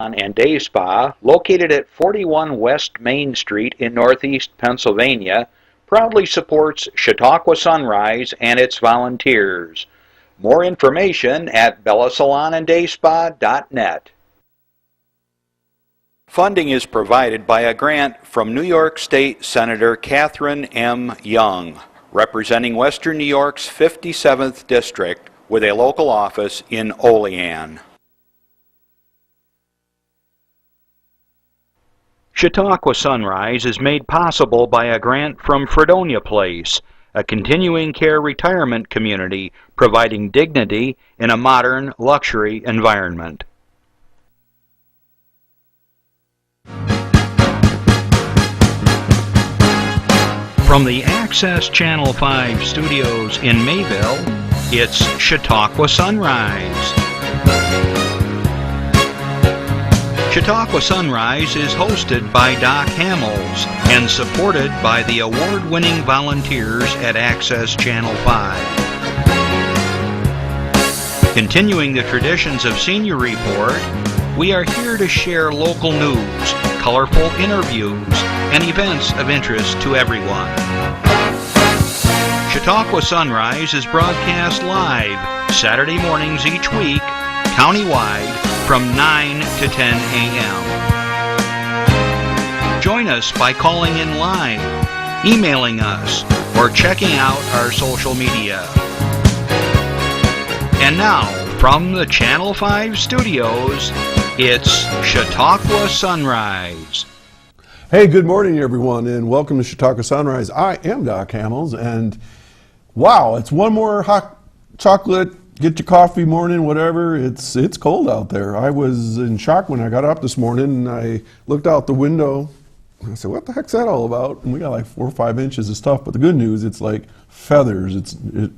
and Day Spa, located at 41 West Main Street in Northeast Pennsylvania, proudly supports Chautauqua Sunrise and its volunteers. More information at bellasalonanddayspa.net. Funding is provided by a grant from New York State Senator Catherine M. Young, representing Western New York's 57th District with a local office in Olean. Chautauqua Sunrise is made possible by a grant from Fredonia Place, a continuing care retirement community providing dignity in a modern luxury environment. From the Access Channel 5 studios in Mayville, it's Chautauqua Sunrise. Chautauqua Sunrise is hosted by Doc Hamels and supported by the award-winning volunteers at Access Channel 5. Continuing the traditions of Senior Report, we are here to share local news, colorful interviews, and events of interest to everyone. Chautauqua Sunrise is broadcast live Saturday mornings each week, countywide, from 9 to 10 a.m. Join us by calling in live, emailing us, or checking out our social media. And now, from the Channel 5 studios, it's Chautauqua Sunrise. Hey, good morning, everyone, and welcome to Chautauqua Sunrise. I am Doc Hamels, and wow, it's one more hot chocolate, get your coffee morning, whatever. It's cold out there. I was in shock when I got up this morning, and I looked out the window, and I said, what the heck's that all about? And we got like 4 or 5 inches of stuff, but the good news, it's like feathers. It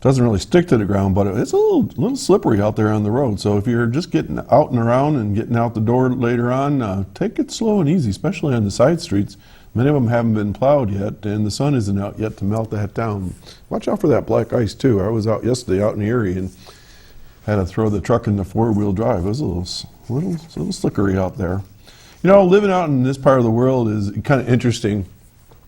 doesn't really stick to the ground, but it's a little slippery out there on the road. So if you're just getting out and around and getting out the door later on, take it slow and easy, especially on the side streets. Many of them haven't been plowed yet, and the sun isn't out yet to melt that down. Watch out for that black ice, too. I was out yesterday out in Erie and had to throw the truck into four-wheel drive. It was a little slickery out there. You know, living out in this part of the world is kind of interesting.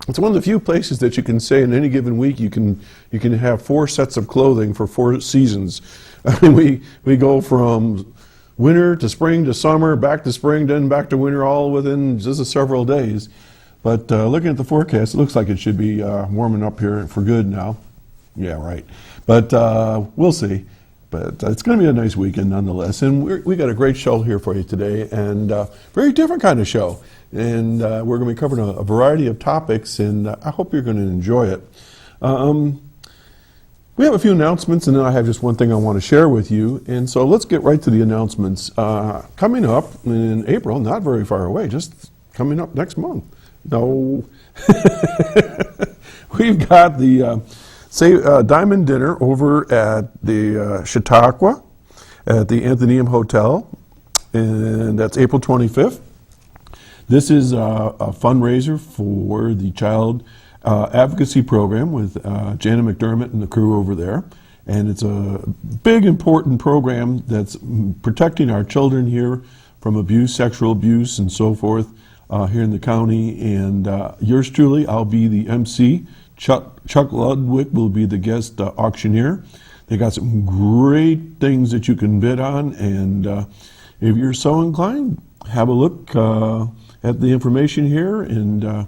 It's one of the few places that you can say in any given week you can have 4 sets of clothing for 4 seasons. I mean, we go from winter to spring to summer, back to spring, then back to winter, all within just several days. But looking at the forecast, it looks like it should be warming up here for good now. Yeah, right. But we'll see. But it's going to be a nice weekend nonetheless. And we got a great show here for you today, and very different kind of show. And we're going to be covering a variety of topics, and I hope you're going to enjoy it. We have a few announcements, and then I have just one thing I want to share with you. And so let's get right to the announcements. Coming up in April, not very far away, just coming up next month. No. We've got the Diamond Dinner over at the Chautauqua at the Athenaeum Hotel, and that's April 25th. This is a fundraiser for the Child Advocacy Program with Janet McDermott and the crew over there. And it's a big, important program that's protecting our children here from abuse, sexual abuse, and so forth. Here in the county, and yours truly, I'll be the MC. Chuck Ludwig will be the guest auctioneer. They got some great things that you can bid on, and if you're so inclined, have a look at the information here and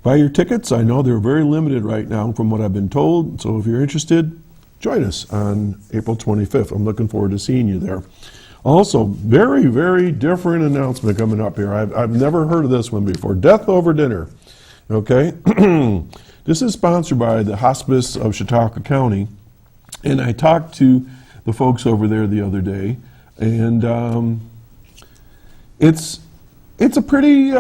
buy your tickets. I know they're very limited right now from what I've been told, so if you're interested, join us on April 25th. I'm looking forward to seeing you there. Also, very, very different announcement coming up here. I've never heard of this one before. Death over dinner. Okay? This is sponsored by the Hospice of Chautauqua County. And I talked to the folks over there the other day. And it's a pretty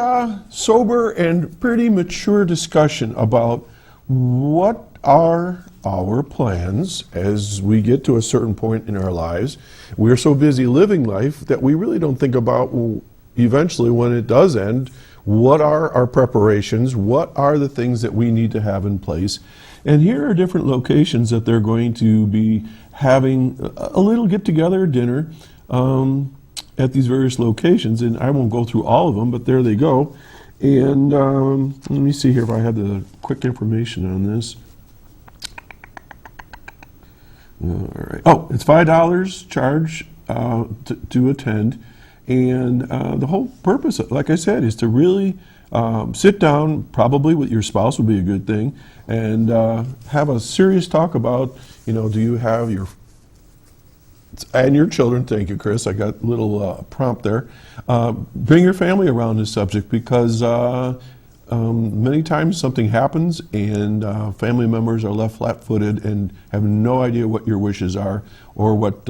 sober and pretty mature discussion about what are our plans as we get to a certain point in our lives. We're so busy living life that we really don't think about, well, eventually when it does end, what are our preparations? What are the things that we need to have in place? And here are different locations that they're going to be having a little get-together dinner at these various locations, and I won't go through all of them, but there they go. And let me see here if I had the quick information on this. All right. Oh, it's $5 charge to attend, and the whole purpose, like I said, is to really sit down, probably with your spouse would be a good thing, and have a serious talk about, do you have your and your children, thank you, Chris, I got a little prompt there. Bring your family around this subject, because many times something happens and family members are left flat-footed and have no idea what your wishes are or what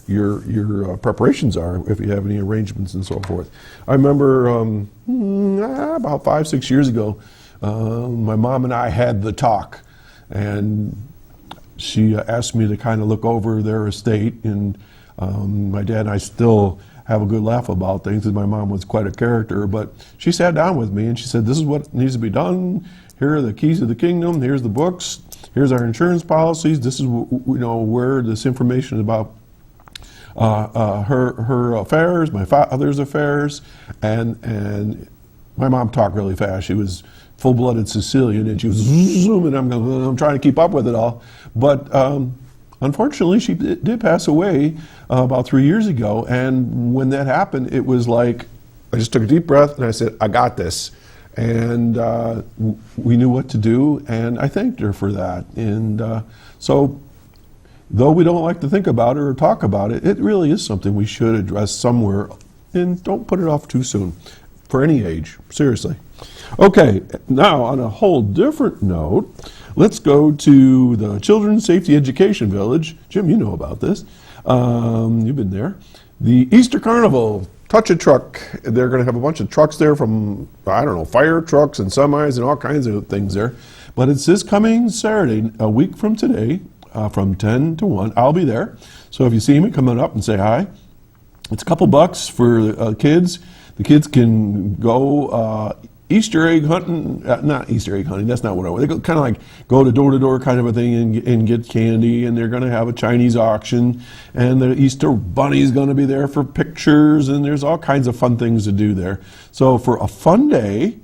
your preparations are, if you have any arrangements and so forth. I remember about 5-6 years ago, my mom and I had the talk, and she asked me to kind of look over their estate, and my dad and I still have a good laugh about things, because my mom was quite a character, but she sat down with me and she said, this is what needs to be done, here are the keys of the kingdom, here's the books, here's our insurance policies, this is where this information about her affairs, my father's affairs, and my mom talked really fast. She was full-blooded Sicilian, and she was zooming. I'm trying to keep up with it all, but unfortunately, she did pass away about 3 years ago. And when that happened, it was like I just took a deep breath and I said, "I got this." And we knew what to do, and I thanked her for that. And so, though we don't like to think about it or talk about it, it really is something we should address somewhere, and don't put it off too soon, for any age, seriously. Okay, now on a whole different note, let's go to the Children's Safety Education Village. Jim, you know about this. You've been there. The Easter Carnival, touch a truck. They're going to have a bunch of trucks there from, I don't know, fire trucks and semis and all kinds of things there. But it's this coming Saturday, a week from today, from 10 to 1. I'll be there. So if you see me, come on up and say hi. It's a couple bucks for kids. The kids can go Easter egg hunting, not Easter egg hunting, that's not what I want. They kind of like go to door kind of a thing and get candy, and they're going to have a Chinese auction, and the Easter bunny is going to be there for pictures, and there's all kinds of fun things to do there. So for a Fun-Day,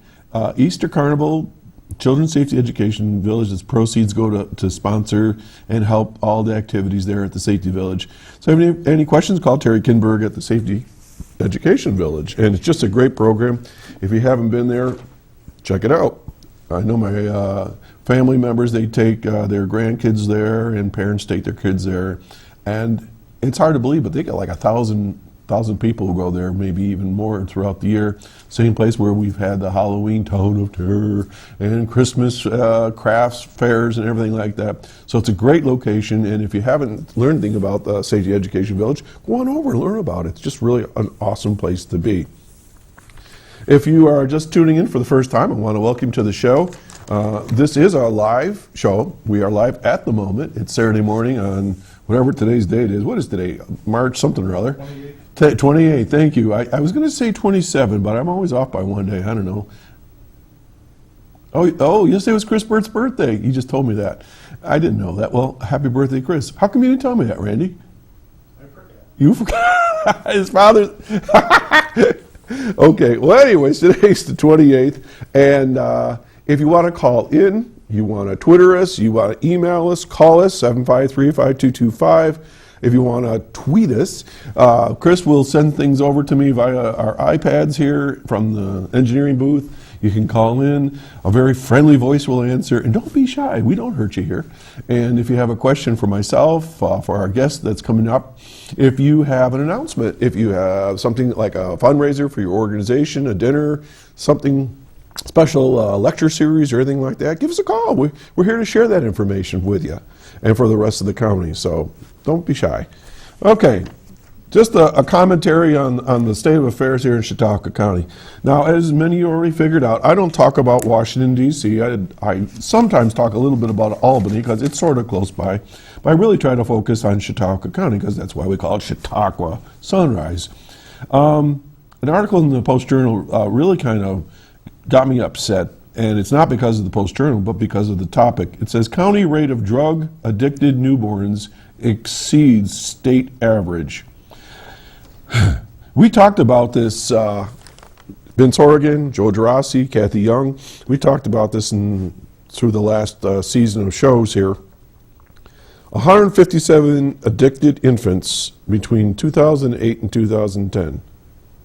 Easter Carnival, Children's Safety Education Village, its proceeds go to sponsor and help all the activities there at the Safety Village. So if you have any questions, call Terry Kinberg at the Safety Education Village, and it's just a great program. If you haven't been there, check it out. I know my family members, they take their grandkids there, and parents take their kids there, and it's hard to believe, but they got like 1,000 people who go there, maybe even more throughout the year. Same place where we've had the Halloween Town of Terror and Christmas crafts fairs and everything like that. So it's a great location, and if you haven't learned anything about the Safety Education Village, go on over and learn about it. It's just really an awesome place to be. If you are just tuning in for the first time, I want to welcome you to the show. This is a live show. We are live at the moment. It's Saturday morning on whatever today's date is. What is today? March something or other. 28, thank you. I was going to say 27, but I'm always off by one day. I don't know. Oh, yesterday was Chris Burt's birthday. You just told me that. I didn't know that. Well, happy birthday, Chris. How come you didn't tell me that, Randy? I forgot. You forgot? His father's... Okay, well, anyways, today's the 28th, and if you want to call in, you want to Twitter us, you want to email us, call us, 753-5225. If you want to tweet us, Chris will send things over to me via our iPads here from the engineering booth. You can call in. A very friendly voice will answer. And don't be shy. We don't hurt you here. And if you have a question for myself, for our guest that's coming up, if you have an announcement, if you have something like a fundraiser for your organization, a dinner, something special lecture series or anything like that, give us a call. We're here to share that information with you and for the rest of the county. So don't be shy. Okay. Just a commentary on the state of affairs here in Chautauqua County. Now, as many of you already figured out, I don't talk about Washington, D.C. I sometimes talk a little bit about Albany because it's sort of close by, but I really try to focus on Chautauqua County because that's why we call it Chautauqua Sunrise. An article in the Post-Journal really kind of got me upset, and it's not because of the Post-Journal, but because of the topic. It says, county rate of drug-addicted newborns exceeds state average. We talked about this, Vince Horrigan, Joe Gerasi, Kathy Young. We talked about this through the last season of shows here. 157 addicted infants between 2008 and 2010.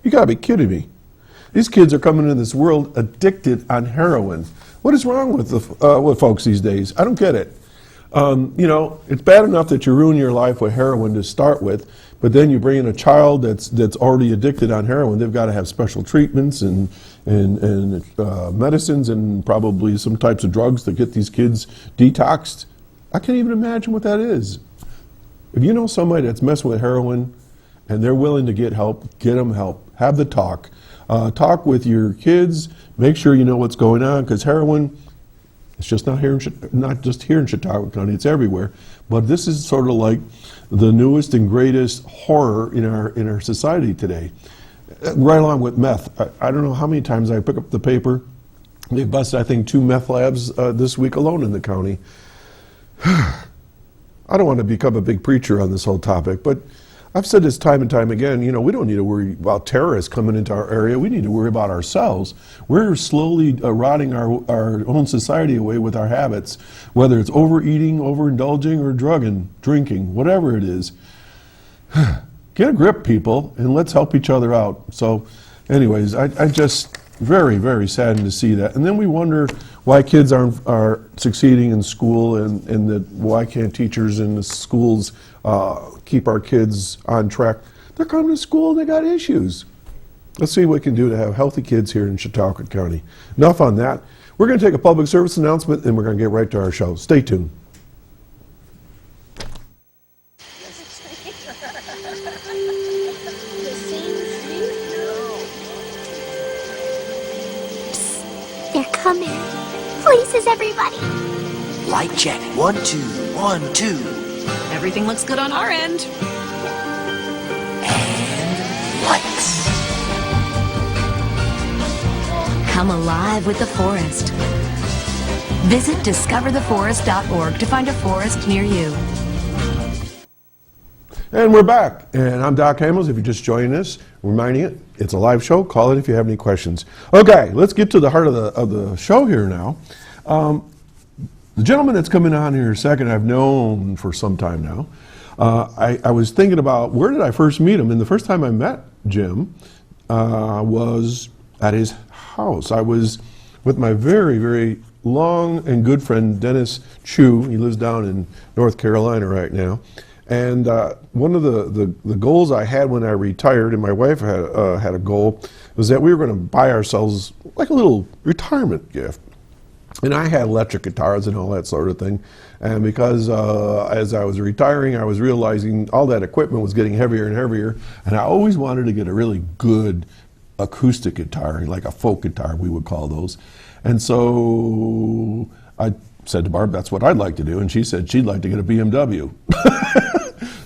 You gotta be kidding me. These kids are coming into this world addicted on heroin. What is wrong with with folks these days? I don't get it. You know, it's bad enough that you ruin your life with heroin to start with, but then you bring in a child that's already addicted on heroin. They've got to have special treatments and medicines and probably some types of drugs to get these kids detoxed. I can't even imagine what that is. If you know somebody that's messing with heroin and they're willing to get help, get them help. Have the talk. Talk with your kids. Make sure you know what's going on, because heroin, it's just not just here in Chautauqua County, it's everywhere. But this is sort of like the newest and greatest horror in our society today. Right along with meth. I don't know how many times I pick up the paper. They busted, I think, 2 meth labs this week alone in the county. I don't want to become a big preacher on this whole topic, but I've said this time and time again, you know, we don't need to worry about terrorists coming into our area. We need to worry about ourselves. We're slowly rotting our own society away with our habits, whether it's overeating, overindulging, or drugging, drinking, whatever it is. Get a grip, people, and let's help each other out. So anyways, I just very, very saddened to see that. And then we wonder why kids are succeeding in school, and that why can't teachers in the schools keep our kids on track. They're coming to school and they got issues. Let's see what we can do to have healthy kids here in Chautauqua County. Enough on that. We're going to take a public service announcement and we're going to get right to our show. Stay tuned. They're coming. Places, everybody. Light check. 1, 2, 1, 2. Everything looks good on our end. And lights. Come alive with the forest. Visit discovertheforest.org to find a forest near you. And we're back. And I'm Doc Hamels. If you're just joining us, reminding you, it's a live show. Call it if you have any questions. Okay, let's get to the heart of the show here now. The gentleman that's coming on here in a second, I've known for some time now. I was thinking about, where did I first meet him? And the first time I met Jim was at his house. I was with my very, very long and good friend, Dennis Chu. He lives down in North Carolina right now. And one of the goals I had when I retired, and my wife had a goal, was that we were going to buy ourselves like a little retirement gift. And I had electric guitars and all that sort of thing. And because as I was retiring, I was realizing all that equipment was getting heavier and heavier. And I always wanted to get a really good acoustic guitar, like a folk guitar, we would call those. And so I said to Barb, that's what I'd like to do. And she said she'd like to get a BMW.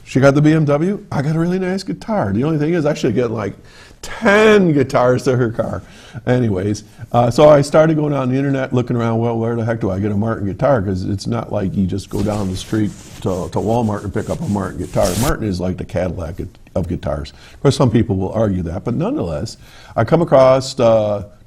She got the BMW. I got a really nice guitar. The only thing is I should get like 10 guitars to her car. Anyways, so I started going on the internet looking around, well, where the heck do I get a Martin guitar? Because it's not like you just go down the street to Walmart and pick up a Martin guitar. Martin is like the Cadillac of guitars. Of course, some people will argue that, but nonetheless, I come across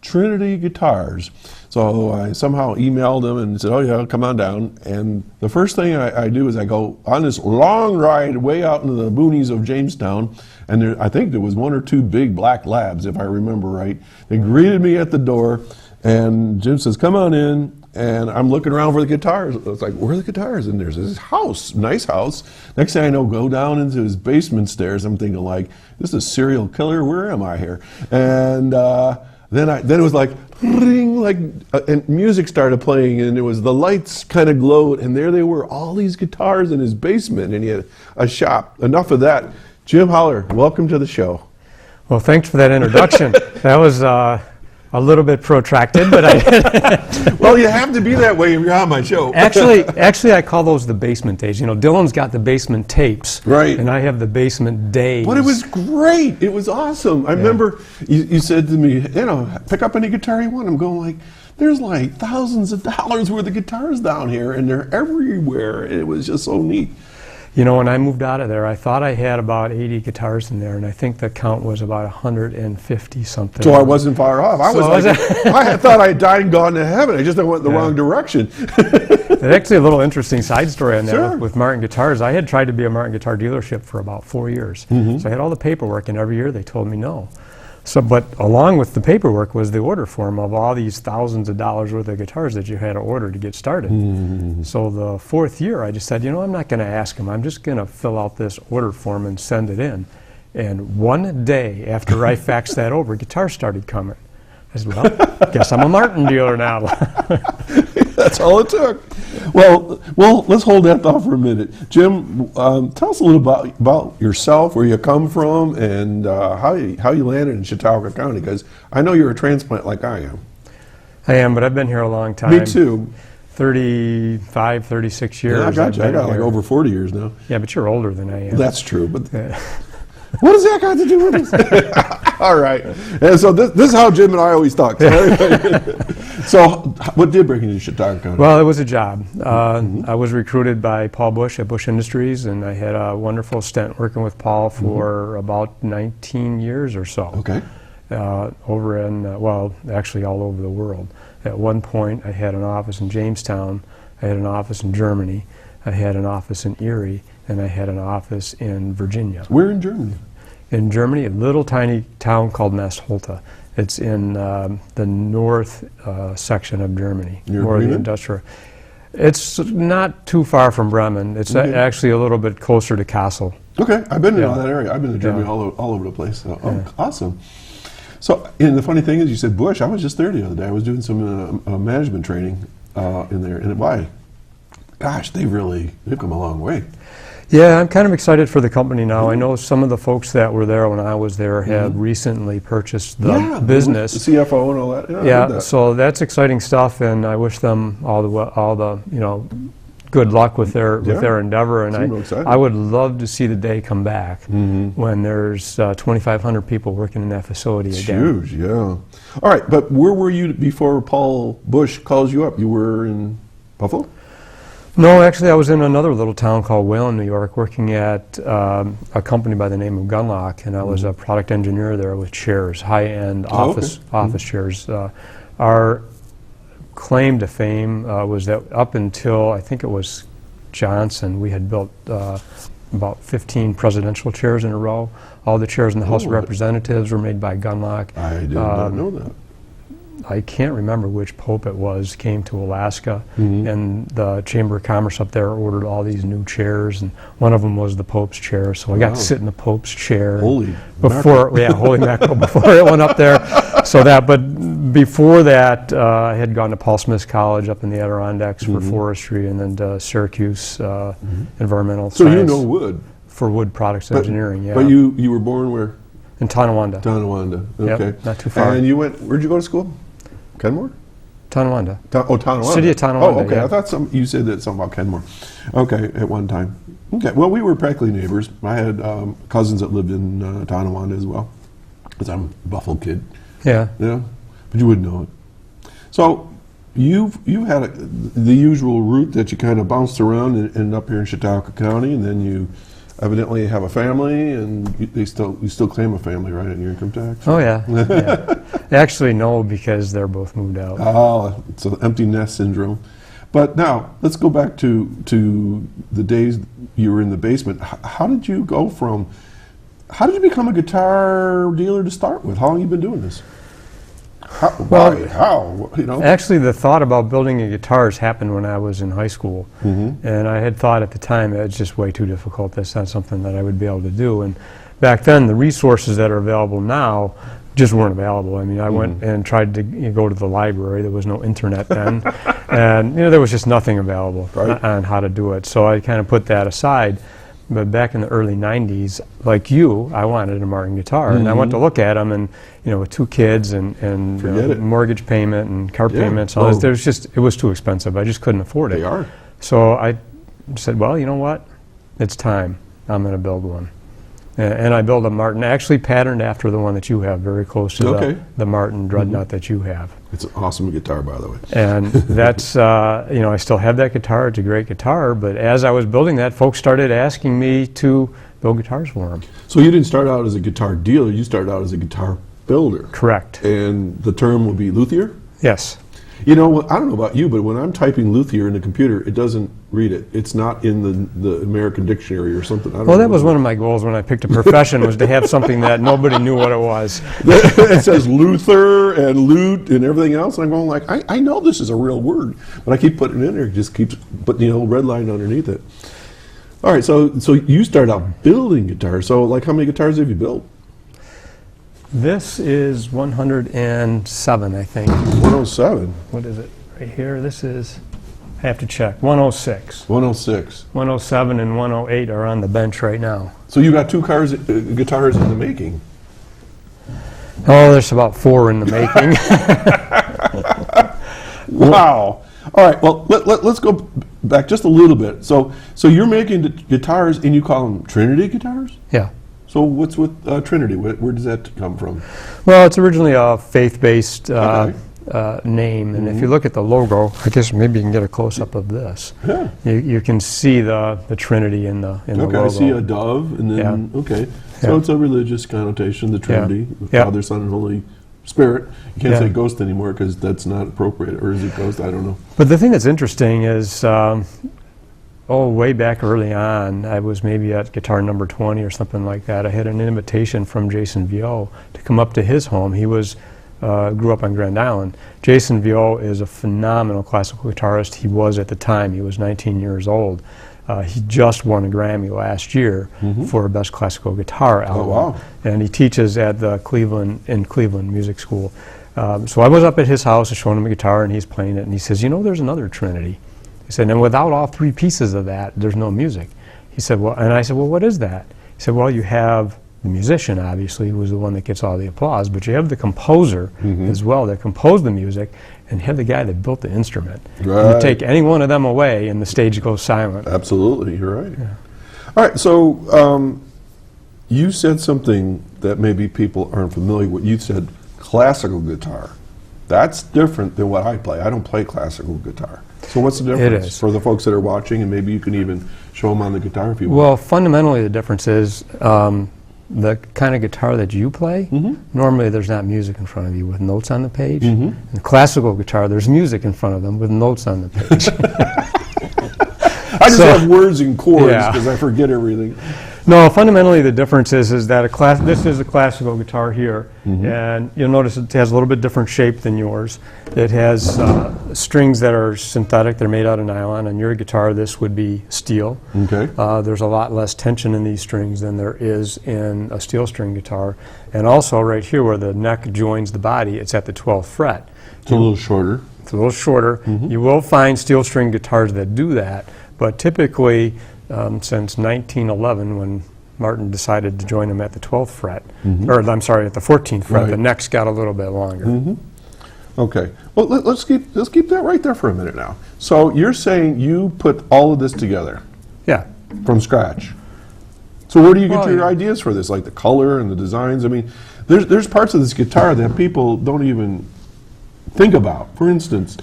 Trinity guitars. So I somehow emailed them and said, oh yeah, come on down. And the first thing I do is I go on this long ride way out into the boonies of Jamestown, and I think there was 1 or 2 big black labs, if I remember right. They greeted me at the door, and Jim says, come on in. And I'm looking around for the guitars. It's like, where are the guitars? And there's this house, nice house. Next thing I know, go down into his basement stairs. I'm thinking like, this is a serial killer. Where am I here? And then it was like, ring, like, and music started playing, and it was the lights kind of glowed, and there they were, all these guitars in his basement, and he had a shop. Enough of that. Jim Holler, welcome to the show. Well, thanks for that introduction. That was a little bit protracted, but I... Well, you have to be that way if you're on my show. Actually, I call those the basement days. You know, Dylan's got the basement tapes. Right. And I have the basement days. But it was great. It was awesome. I remember you said to me, you know, pick up any guitar you want. I'm going like, there's like thousands of dollars worth of guitars down here, and they're everywhere. It was just so neat. You know, when I moved out of there, I thought I had about 80 guitars in there, and I think the count was about 150 something. So I wasn't far off. I I thought I had died and gone to heaven. I just went in the wrong direction. There's actually a little interesting side story on that Sure. with Martin Guitars. I had tried to be a Martin Guitar dealership for about 4 years. So I had all the paperwork, and every year they told me no. So, but along with the paperwork was the order form of all these thousands of dollars worth of guitars that you had to order to get started. So the 4th year, I just said, you know, I'm not going to ask them. I'm just going to fill out this order form and send it in. And one day after I faxed that over, guitars started coming. I said, well, guess I'm a Martin dealer now. That's all it took. Well, let's hold that thought for a minute. Jim, tell us a little about yourself, where you come from, and how you landed in Chautauqua County, because I know you're a transplant like I am. I am, but I've been here a long time. Me too. 35, 36 years. Yeah, I got you. I got like here. over 40 years now. Yeah, but you're older than I am. That's true, but what does that got to do with this? All right. And so this is how Jim and I always talk. So what did bring you to Chautauqua County? Well, it was a job. I was recruited by Paul Bush at Bush Industries, and I had a wonderful stint working with Paul for about 19 years or so. Okay. Over in, well, actually all over the world. At one point, I had an office in Jamestown, I had an office in Germany, I had an office in Erie, and I had an office in Virginia. Where in Germany? In Germany, a little tiny town called Holler. It's in the north section of Germany, Near more of the Bremen? industrial. It's not too far from Bremen. It's actually a little bit closer to Kassel. Okay, I've been in Yeah. that area. I've been to Germany Yeah. all over the place. So, awesome. So, and the funny thing is, you said Bush. I was just there the other day. I was doing some management training in there, and why? Gosh, they've come a long way. Yeah, I'm kind of excited for the company now. I know some of the folks that were there when I was there have recently purchased the business. The CFO and all that. Yeah, I heard Yeah, that. so that's exciting stuff, and I wish them all the good luck with their endeavor. And Seem real excited. I would love to see the day come back when there's 2,500 people working in that facility It's again. huge, yeah. All right, but where were you before Paul Bush calls you up? You were in Buffalo? No, actually, I was in another little town called Wayland, New York, working at a company by the name of Gunlock, and I was a product engineer there with chairs, high-end office chairs. Our claim to fame was that up until, I think it was Johnson, we had built about 15 presidential chairs in a row. All the chairs in the House of Representatives were made by Gunlock. I did not know that. I can't remember which pope it was, came to Alaska, and the Chamber of Commerce up there ordered all these new chairs, and one of them was the Pope's chair, so I got to sit in the Pope's chair. Holy Holy mackerel, before it went up there. But before that, I had gone to Paul Smith's College up in the Adirondacks for forestry, and then to Syracuse environmental So science. you know wood. For wood products engineering, yeah. But you were born where? In Tonawanda. Tonawanda. Yep, Okay. not too far. And where'd you go to school? Kenmore? Tonawanda. Tonawanda. City of Tonawanda, Oh, okay. yeah. I thought you said that something about Kenmore. Okay, at one time. Okay. Well, we were practically neighbors. I had cousins that lived in Tonawanda as well, because I'm a Buffalo kid. Yeah. Yeah, but you wouldn't know it. So you had the usual route that you kind of bounced around and ended up here in Chautauqua County, and then you evidently have a family, and you still claim a family, right, in your income tax? Oh, yeah. Yeah. Actually, no, because they're both moved out. Oh, it's an empty nest syndrome. But now, let's go back to the days you were in the basement. How did you become a guitar dealer to start with? How long have you been doing this? Why? How? Actually, the thought about building a guitars happened when I was in high school. And I had thought at the time it's just way too difficult. That's not something that I would be able to do. And back then, the resources that are available now just weren't available. I mean, I went and tried to go to the library. There was no internet then. And there was just nothing available on how to do it. So I kind of put that aside. But back in the early 90s, like you, I wanted a Martin guitar. And I went to look at them, and with 2 kids and mortgage payment and car payments, all this, it was too expensive. I just couldn't afford it. They are. So I said, well, you know what? It's time. I'm going to build one. And I built a Martin, actually patterned after the one that you have, very close to Okay. the Martin Dreadnought that you have. It's an awesome guitar, by the way. And that's, I still have that guitar. It's a great guitar. But as I was building that, folks started asking me to build guitars for them. So you didn't start out as a guitar dealer, you started out as a guitar builder. Correct. And the term will be luthier? Yes. You know, I don't know about you, but when I'm typing luthier in the computer, it doesn't read it. It's not in the American dictionary or something. I don't Well, know. that was one of my goals when I picked a profession, was to have something that nobody knew what it was. It says Luther and lute and everything else, and I'm going like, I know this is a real word, but I keep putting it in there. It just keeps putting the old red line underneath it. All right, so you started out building guitars. So, like, how many guitars have you built? This is 107, I think. 107. What is it? Right here. This is, I have to check, 106. 106. 107 and 108 are on the bench right now. So you got two guitars in the making. Oh, there's about 4 in the making. Wow. All right. Well, let's go back just a little bit. So you're making the guitars, and you call them Trinity guitars? Yeah. So what's with Trinity? Where does that come from? Well, it's originally a faith-based Okay. name, and if you look at the logo, I guess maybe you can get a close-up of this. Yeah. You can see the Trinity in the Okay, logo. I see a dove, and then, okay. So Yeah. it's a religious connotation, the Trinity, the Yeah. Father, Son, and Holy Spirit. You can't Yeah. say ghost anymore because that's not appropriate. Or is it ghost? I don't know. But the thing that's interesting is, way back early on, I was maybe at guitar number 20 or something like that. I had an invitation from Jason Vio to come up to his home. He grew up on Grand Island. Jason Vio is a phenomenal classical guitarist. He was at the time. He was 19 years old. He just won a Grammy last year for Best Classical Guitar Album. wow. And he teaches at the Cleveland Music School. So I was up at his house and showing him a guitar, and he's playing it, and he says, there's another Trinity. He said, and without all 3 pieces of that, there's no music. He said, well, and I said, well, what is that? He said, well, you have the musician, obviously, who was the one that gets all the applause, but you have the composer as well that composed the music, and you have the guy that built the instrument. And Right. you take any one of them away, and the stage goes silent. Absolutely, you're right. All right, so you said something that maybe people aren't familiar with. You said classical guitar. That's different than what I play. I don't play classical guitar. So what's the difference is. for the folks that are watching, and maybe you can even show them on the guitar if you want? Well, fundamentally, the difference is the kind of guitar that you play, normally there's not music in front of you with notes on the page. In classical guitar, there's music in front of them with notes on the page. I just so- have words and chords Yeah. because I forget everything. No, fundamentally the difference is that this is a classical guitar here, and you'll notice it has a little bit different shape than yours. It has strings that are synthetic, they're made out of nylon. On your guitar, this would be steel. Okay. There's a lot less tension in these strings than there is in a steel string guitar. And also right here where the neck joins the body, it's at the 12th fret. It's a little shorter. It's a little shorter. You will find steel string guitars that do that, but typically since 1911, when Martin decided to join him at the 12th fret, or I'm sorry, at the 14th fret, Right. the necks got a little bit longer. Okay. Well, let's keep that right there for a minute now. So you're saying you put all of this together Yeah. from scratch. So where do you get Well, your yeah. ideas for this, like the color and the designs? I mean, there's parts of this guitar that people don't even think about. For instance,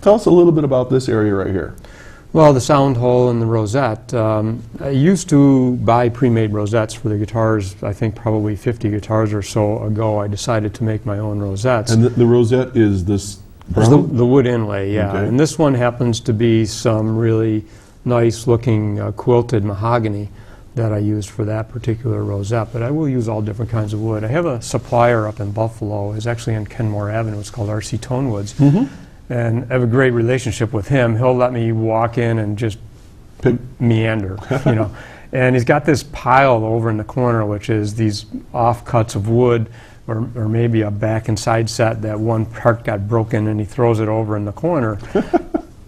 tell us a little bit about this area right here. Well, the sound hole and the rosette. I used to buy pre-made rosettes for the guitars. I think probably 50 guitars or so ago, I decided to make my own rosettes. And the rosette is this It's brown? the wood inlay, yeah. Okay. And this one happens to be some really nice-looking quilted mahogany that I used for that particular rosette. But I will use all different kinds of wood. I have a supplier up in Buffalo. It's actually on Kenmore Avenue. It's called R.C. Tonewoods. And I have a great relationship with him. He'll let me walk in and just meander, And he's got this pile over in the corner, which is these offcuts of wood, or maybe a back and side set that one part got broken, and he throws it over in the corner.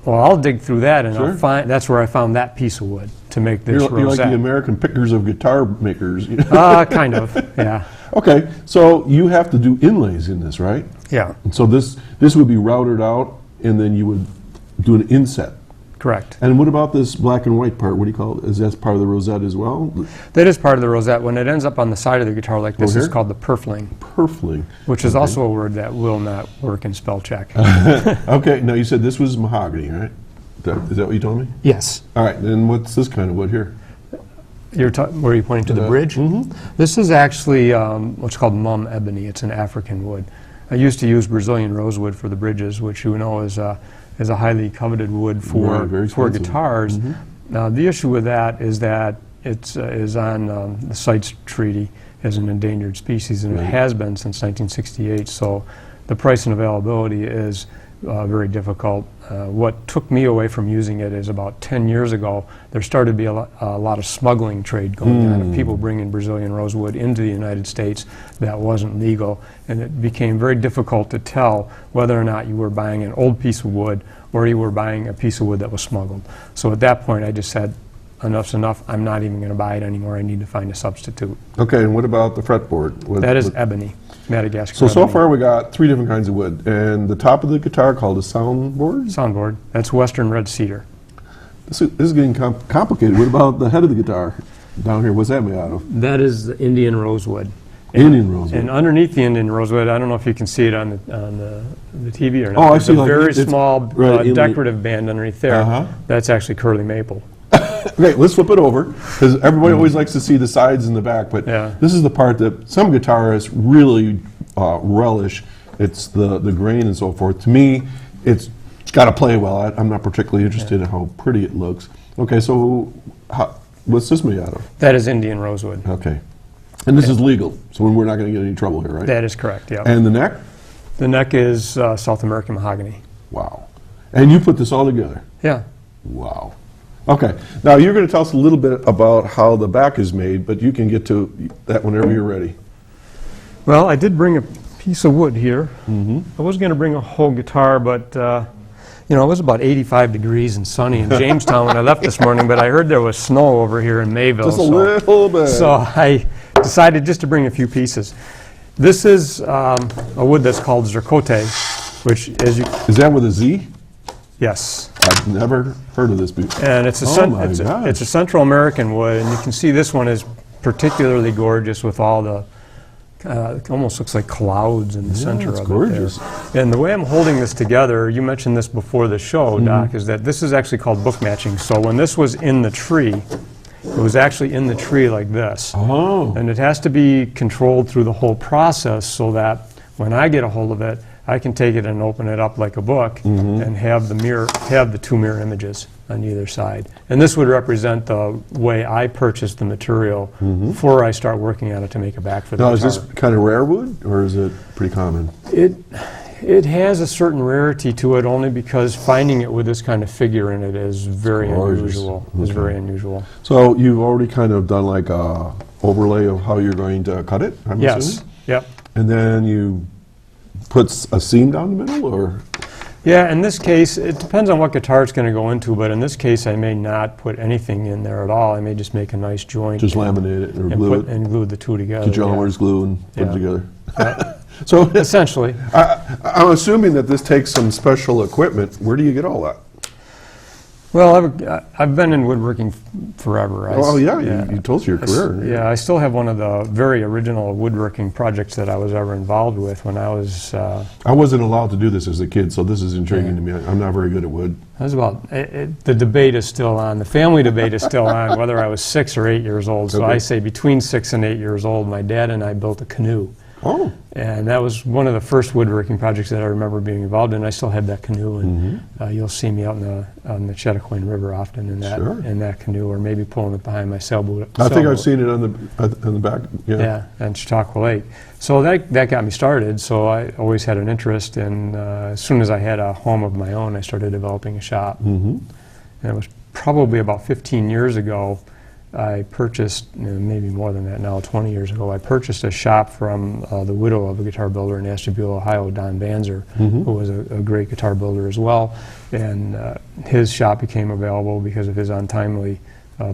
Well, I'll dig through that, and Sure. I'll find that's where I found that piece of wood to make this You're like rosette. the American pickers of guitar makers. Kind of, yeah. Okay, so you have to do inlays in this, right? Yeah. And so this would be routed out, and then you would do an inset. Correct. And what about this black and white part? What do you call it? Is that part of the rosette as well? That is part of the rosette. When it ends up on the side of the guitar like this, here? it's called the purfling, Purfling. which is also a word that will not work in spell check. Okay, now you said this was mahogany, right? Is that what you told me? Yes. All right, then what's this kind of wood here? Were you pointing to the bridge? This is actually what's called mum ebony. It's an African wood. I used to use Brazilian rosewood for the bridges, which you know is a highly coveted wood for Right, very expensive. guitars. Now the issue with that is that it is on the CITES treaty as an endangered species, and it has been since 1968. So the price and availability is very difficult. What took me away from using it is about 10 years ago, there started to be a lot of smuggling trade going on, of people bringing Brazilian rosewood into the United States that wasn't legal, and it became very difficult to tell whether or not you were buying an old piece of wood or you were buying a piece of wood that was smuggled. So at that point I just said, enough's enough, I'm not even going to buy it anymore, I need to find a substitute. Okay, and what about the fretboard? That is ebony. Madagascar. So ebony. far we got 3 different kinds of wood, and the top of the guitar called a soundboard. Soundboard. That's Western red cedar. This is getting complicated. What about the head of the guitar down here? What's that made out of? That is the Indian rosewood. Indian rosewood. And underneath the Indian rosewood, I don't know if you can see it on the TV or not. Oh, I there's see, a like very it's- small right, in the- decorative band underneath there. Uh-huh. That's actually curly maple. Okay, let's flip it over, because everybody always likes to see the sides and the back, but Yeah. this is the part that some guitarists really relish. It's the grain and so forth. To me, it's got to play well. I'm not particularly interested in how pretty it looks. Okay, so what's this made out of? That is Indian rosewood. Okay. And this is legal, so we're not going to get any trouble here, right? That is correct, yeah. And the neck? The neck is South American mahogany. Wow. And you put this all together? Yeah. Wow. Okay. Now you're going to tell us a little bit about how the back is made, but you can get to that whenever you're ready. Well, I did bring a piece of wood here. I was going to bring a whole guitar, but you know, it was about 85 degrees and sunny in Jamestown when I left this morning, but I heard there was snow over here in Mayville. Just a little bit. So I decided just to bring a few pieces. This is a wood that's called zircote, which is Is that with a Z? yes. I've never heard of this before. And it's a, Oh my it's gosh. a Central American wood, and you can see this one is particularly gorgeous with all the, it almost looks like clouds in the center it's of gorgeous. it there. And the way I'm holding this together, you mentioned this before the show, Mm-hmm. Doc, is that this is actually called book matching. So when this was in the tree, it was actually in the tree like this. Oh. And it has to be controlled through the whole process so that when I get a hold of it, I can take it and open it up like a book Mm-hmm. and have the 2 mirror images on either side. And this would represent the way I purchased the material before I start working on it to make it back for the Now, is guitar. this kind of rare wood, or is it pretty common? It has a certain rarity to it only because finding it with this kind of figure in it is very Gorgeous. unusual. Is very unusual. So you've already kind of done like a overlay of how you're going to cut it, I'm Yes. assuming? Yep. And then you put a seam down the middle, or? Yeah, in this case, it depends on what guitar it's going to go into, but in this case, I may not put anything in there at all. I may just make a nice joint Just laminate it or and, glue it? and glue the two together. To John yeah. Wayne's glue and put it Yeah. together? So Essentially. I'm assuming that this takes some special equipment. Where do you get all that? Well, I've been in woodworking forever. Oh, yeah, you told us your career. Yeah, I still have one of the very original woodworking projects that I was ever involved with when I was I wasn't allowed to do this as a kid, so this is intriguing to me. I'm not very good at wood. I was about, the debate is still on, the family debate is still on, whether I was 6 or 8 years old. So Okay. I say between 6 and 8 years old, my dad and I built a canoe. Oh, And that was one of the first woodworking projects that I remember being involved in. I still have that canoe, and you'll see me out on the Chautauqua River often in that Sure. in that canoe, or maybe pulling it behind my sailboat. I think I've seen it on the back. Yeah, and Chautauqua Lake. So that got me started. So I always had an interest, and as soon as I had a home of my own, I started developing a shop. And it was probably about 15 years ago. I purchased, maybe more than that now, 20 years ago, I purchased a shop from the widow of a guitar builder in Ashtabula, Ohio, Don Banzer, who was a great guitar builder as well. And his shop became available because of his untimely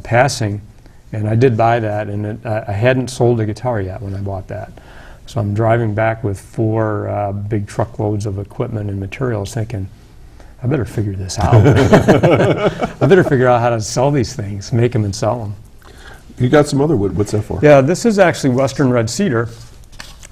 passing. And I did buy that, and I hadn't sold a guitar yet when I bought that. So I'm driving back with 4 big truckloads of equipment and materials thinking, I better figure this out. I better figure out how to sell these things, make them and sell them. You got some other wood. What's that for? Yeah, this is actually Western red cedar.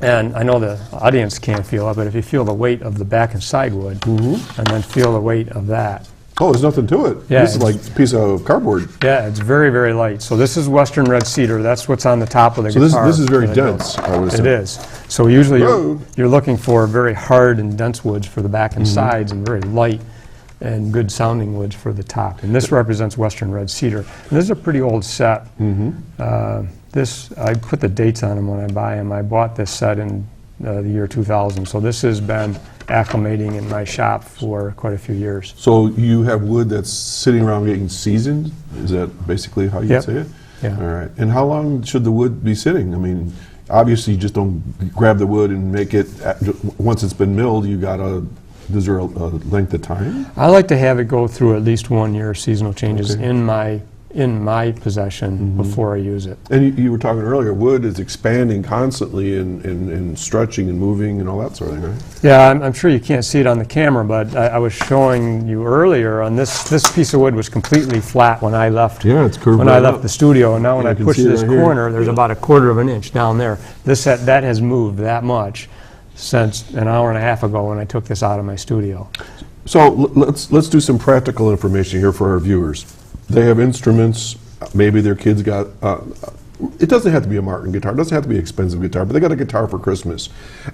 And I know the audience can't feel it, but if you feel the weight of the back and side wood, and then feel the weight of that. Oh, there's nothing to it. Yeah, This is like a piece of cardboard. Yeah, it's very, very light. So this is Western red cedar. That's what's on the top of the So guitar. this is very that I built. dense, I would assume. It is. So usually Whoa. you're looking for very hard and dense woods for the back and sides, and very light and good sounding woods for the top. And this represents Western red cedar. And this is a pretty old set. I put the dates on them when I buy them. I bought this set in the year 2000. So this has been acclimating in my shop for quite a few years. So you have wood that's sitting around getting seasoned? Is that basically how you Yep. say it? Yeah. All right. And how long should the wood be sitting? I mean, obviously you just don't grab the wood and make it, once it's been milled, you gotta, is there a length of time? I like to have it go through at least 1 year seasonal changes Okay. in my possession before I use it. And you were talking earlier, wood is expanding constantly and stretching and moving and all that sort of thing, right? Yeah, I'm sure you can't see it on the camera, but I was showing you earlier on this piece of wood was completely flat when I left. Yeah, it's curved when I right left up. the studio, and now when Yeah, I I can push see it this right here. corner, there's about a quarter of an inch down there. That has moved that much since an hour and a half ago when I took this out of my studio. So let's do some practical information here for our viewers. They have instruments. Maybe their kids got. It doesn't have to be a Martin guitar. It doesn't have to be an expensive guitar, but they got a guitar for Christmas,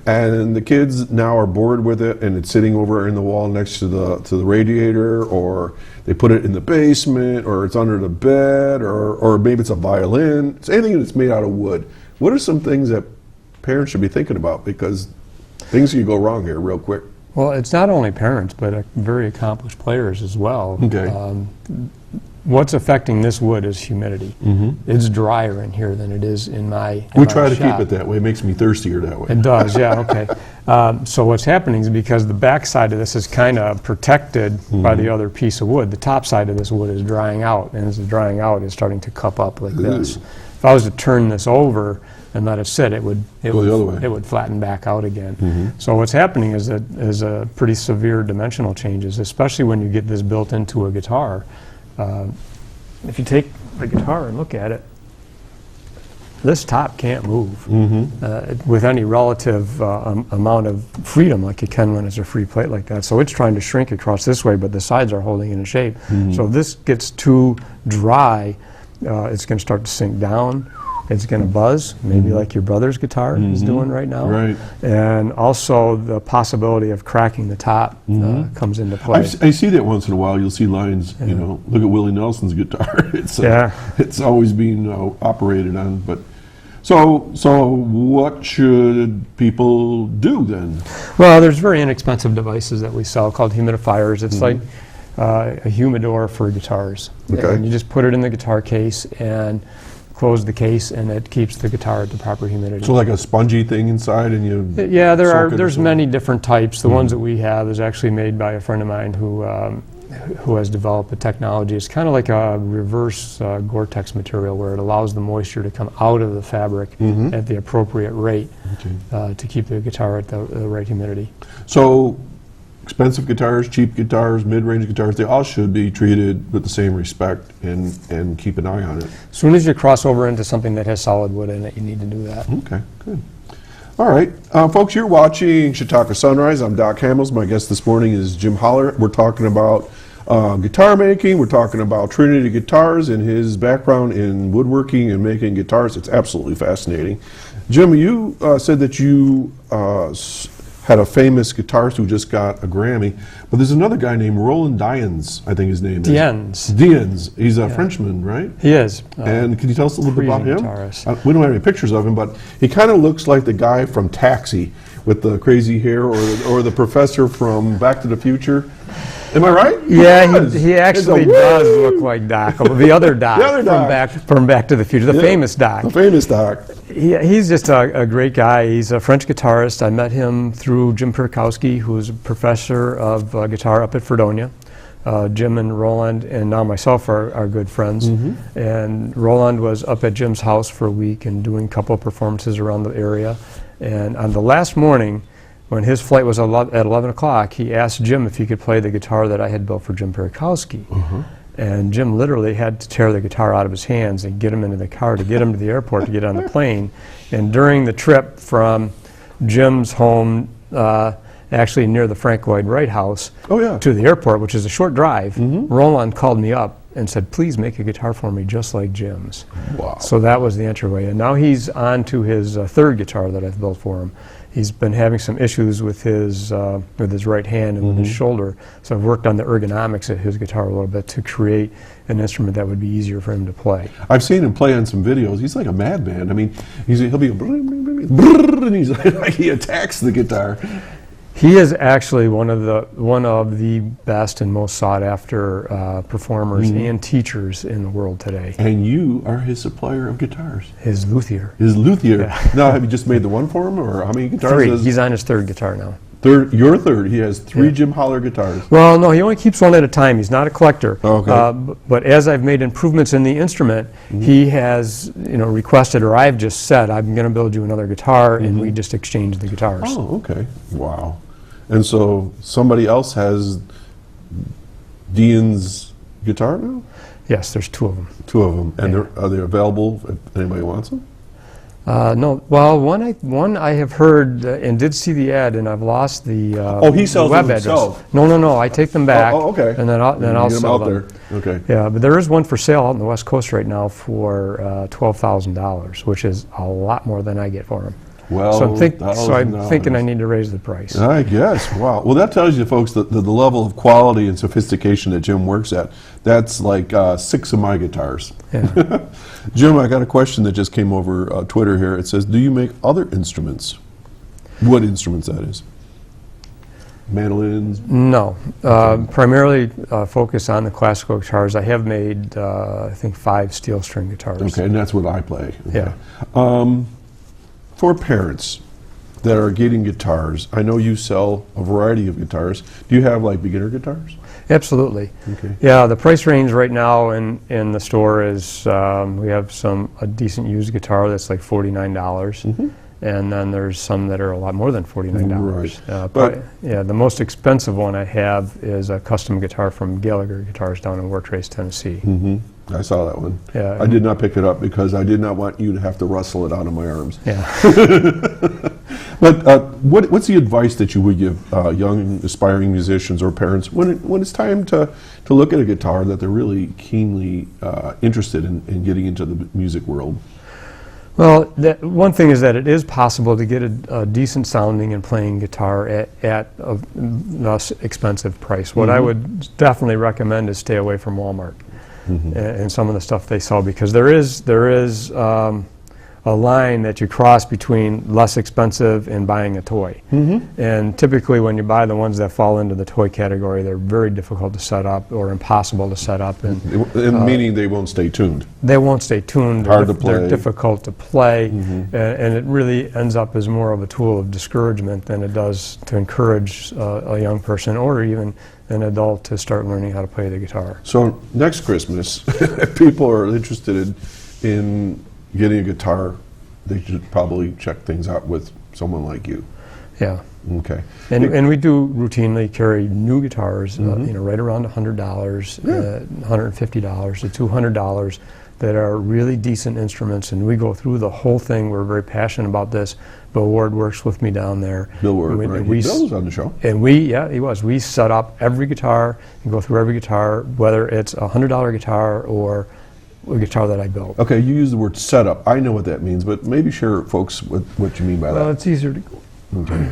and the kids now are bored with it, and it's sitting over in the wall next to the radiator, or they put it in the basement, or it's under the bed, or maybe it's a violin. It's anything that's made out of wood. What are some things that parents should be thinking about, because things can go wrong here real quick? Well, it's not only parents, but very accomplished players as well. Okay. What's affecting this wood is humidity. It's drier in here than it is in my We my try to keep shop. it that way. It makes me thirstier that way. It does, yeah, okay. So what's happening is because the back side of this is kind of protected by the other piece of wood, the top side of this wood is drying out, and as it's drying out, it's starting to cup up like this. If I was to turn this over and let it sit, it would Go the other way. it would flatten back out again. So what's happening is a pretty severe dimensional changes, especially when you get this built into a guitar. If you take the guitar and look at it, this top can't move with any relative amount of freedom like it can when it's a free plate like that. So it's trying to shrink across this way, but the sides are holding it in shape. So if this gets too dry, it's going to start to sink down. It's going to buzz, maybe like your brother's guitar is doing right now. Right. And also the possibility of cracking the top comes into play. I see that once in a while. You'll see lines, you know, look at Willie Nelson's guitar. It's Yeah. it's always being operated on. But so what should people do then? Well, there's very inexpensive devices that we sell called humidifiers. It's like a humidor for guitars. Okay. And you just put it in the guitar case and close the case, and it keeps the guitar at the proper humidity. So like a spongy thing inside, and you Yeah, soak it or there's something? many different types. The ones that we have is actually made by a friend of mine who has developed a technology. It's kind of like a reverse Gore-Tex material where it allows the moisture to come out of the fabric at the appropriate rate to keep the guitar at the right humidity. So expensive guitars, cheap guitars, mid-range guitars, they all should be treated with the same respect and keep an eye on it. As soon as you cross over into something that has solid wood in it, you need to do that. Okay, good. All right, folks, you're watching Chautauqua Sunrise. I'm Doc Hamels. My guest this morning is Jim Holler. We're talking about guitar making. We're talking about Trinity Guitars and his background in woodworking and making guitars. It's absolutely fascinating. Jim, you said that you had a famous guitarist who just got a Grammy, but there's another guy named Roland Diens, I think his name is. Diens. He's a Frenchman, right? He is. And can you tell us a little bit about him? Guitarist. We don't have any pictures of him, but he kind of looks like the guy from Taxi with the crazy hair, or the professor from Back to the Future. Am I right? Yeah, he actually does look like Doc, the other Doc, The other Doc. from Back to the Future, the famous Doc. The famous Doc. He's just a great guy. He's a French guitarist. I met him through Jim Perkowski, who's a professor of guitar up at Fredonia. Jim and Roland and now myself are good friends. And Roland was up at Jim's house for a week and doing a couple of performances around the area. And on the last morning, when his flight was at 11 o'clock, he asked Jim if he could play the guitar that I had built for Jim Perikowski. And Jim literally had to tear the guitar out of his hands and get him into the car to get him to the airport to get on the plane. And during the trip from Jim's home, actually near the Frank Lloyd Wright house, to the airport, which is a short drive, Roland called me up and said, please make a guitar for me just like Jim's. Wow. So that was the entryway. And now he's on to his third guitar that I've built for him. He's been having some issues with his right hand and with his shoulder, so I've worked on the ergonomics of his guitar a little bit to create an instrument that would be easier for him to play. I've seen him play on some videos. He's like a madman. I mean, he'll be and he's like he attacks the guitar. He is actually one of the best and most sought after performers and teachers in the world today. And you are his supplier of guitars. His Luthier. His Luthier. Now, have you just made the one for him, or how many guitars? 3. He's on his 3rd guitar now. Your third. He has 3 Jim Holler guitars. Well, no, he only keeps one at a time. He's not a collector. Okay. But as I've made improvements in the instrument, he has, requested, or I've just said, I'm going to build you another guitar, and we just exchange the guitars. Oh, okay. Wow. And so somebody else has Dean's guitar now? Yes, there's 2 of them. 2 of them. And are they available if anybody wants them? No. Well, one I have heard and did see the ad, and I've lost the he sells the web them address. himself. No. I take them back. Okay. And then I'll get sell them out them. there. Okay. Yeah, but there is one for sale out on the West Coast right now for $12,000, which is a lot more than I get for them. Well, so I'm thinking I need to raise the price. I guess. Wow. Well, that tells you, folks, that the level of quality and sophistication that Jim works at. That's like 6 of my guitars. Yeah. Jim, I got a question that just came over Twitter here. It says, do you make other instruments? What instruments that is? Mandolins? No. Primarily focus on the classical guitars. I have made, I think, 5 steel string guitars. Okay, and that's what I play. Okay. Yeah. For parents that are getting guitars, I know you sell a variety of guitars. Do you have like beginner guitars? Absolutely. Okay. Yeah, the price range right now in the store is we have a decent used guitar that's like $49, and then there's some that are a lot more than $49. Right. The most expensive one I have is a custom guitar from Gallagher Guitars down in Wartrace, Tennessee. I saw that one. Yeah. I did not pick it up because I did not want you to have to rustle it out of my arms. Yeah. But what's the advice that you would give young aspiring musicians or parents when it's time to look at a guitar that they're really keenly interested in getting into the music world? Well, one thing is that it is possible to get a decent sounding and playing guitar at a less expensive price. What I would definitely recommend is stay away from Walmart and some of the stuff they sell, because there is a line that you cross between less expensive and buying a toy. And typically when you buy the ones that fall into the toy category, they're very difficult to set up or impossible to set up. And meaning they won't stay tuned. They won't stay tuned. Hard to play. They're difficult to play, and it really ends up as more of a tool of discouragement than it does to encourage a young person or even an adult to start learning how to play the guitar. So next Christmas, if people are interested in getting a guitar, they should probably check things out with someone like you. Yeah. Okay. And we do routinely carry new guitars, right around $100, $150 to $200 that are really decent instruments, and we go through the whole thing. We're very passionate about this. Bill Ward works with me down there. Bill Ward, right. Bill was on the show. And he was. We set up every guitar and go through every guitar, whether it's a $100 guitar or a guitar that I built. Okay, you use the word setup. I know what that means, but maybe share, folks, what you mean by that. Well, it's easier to... Okay.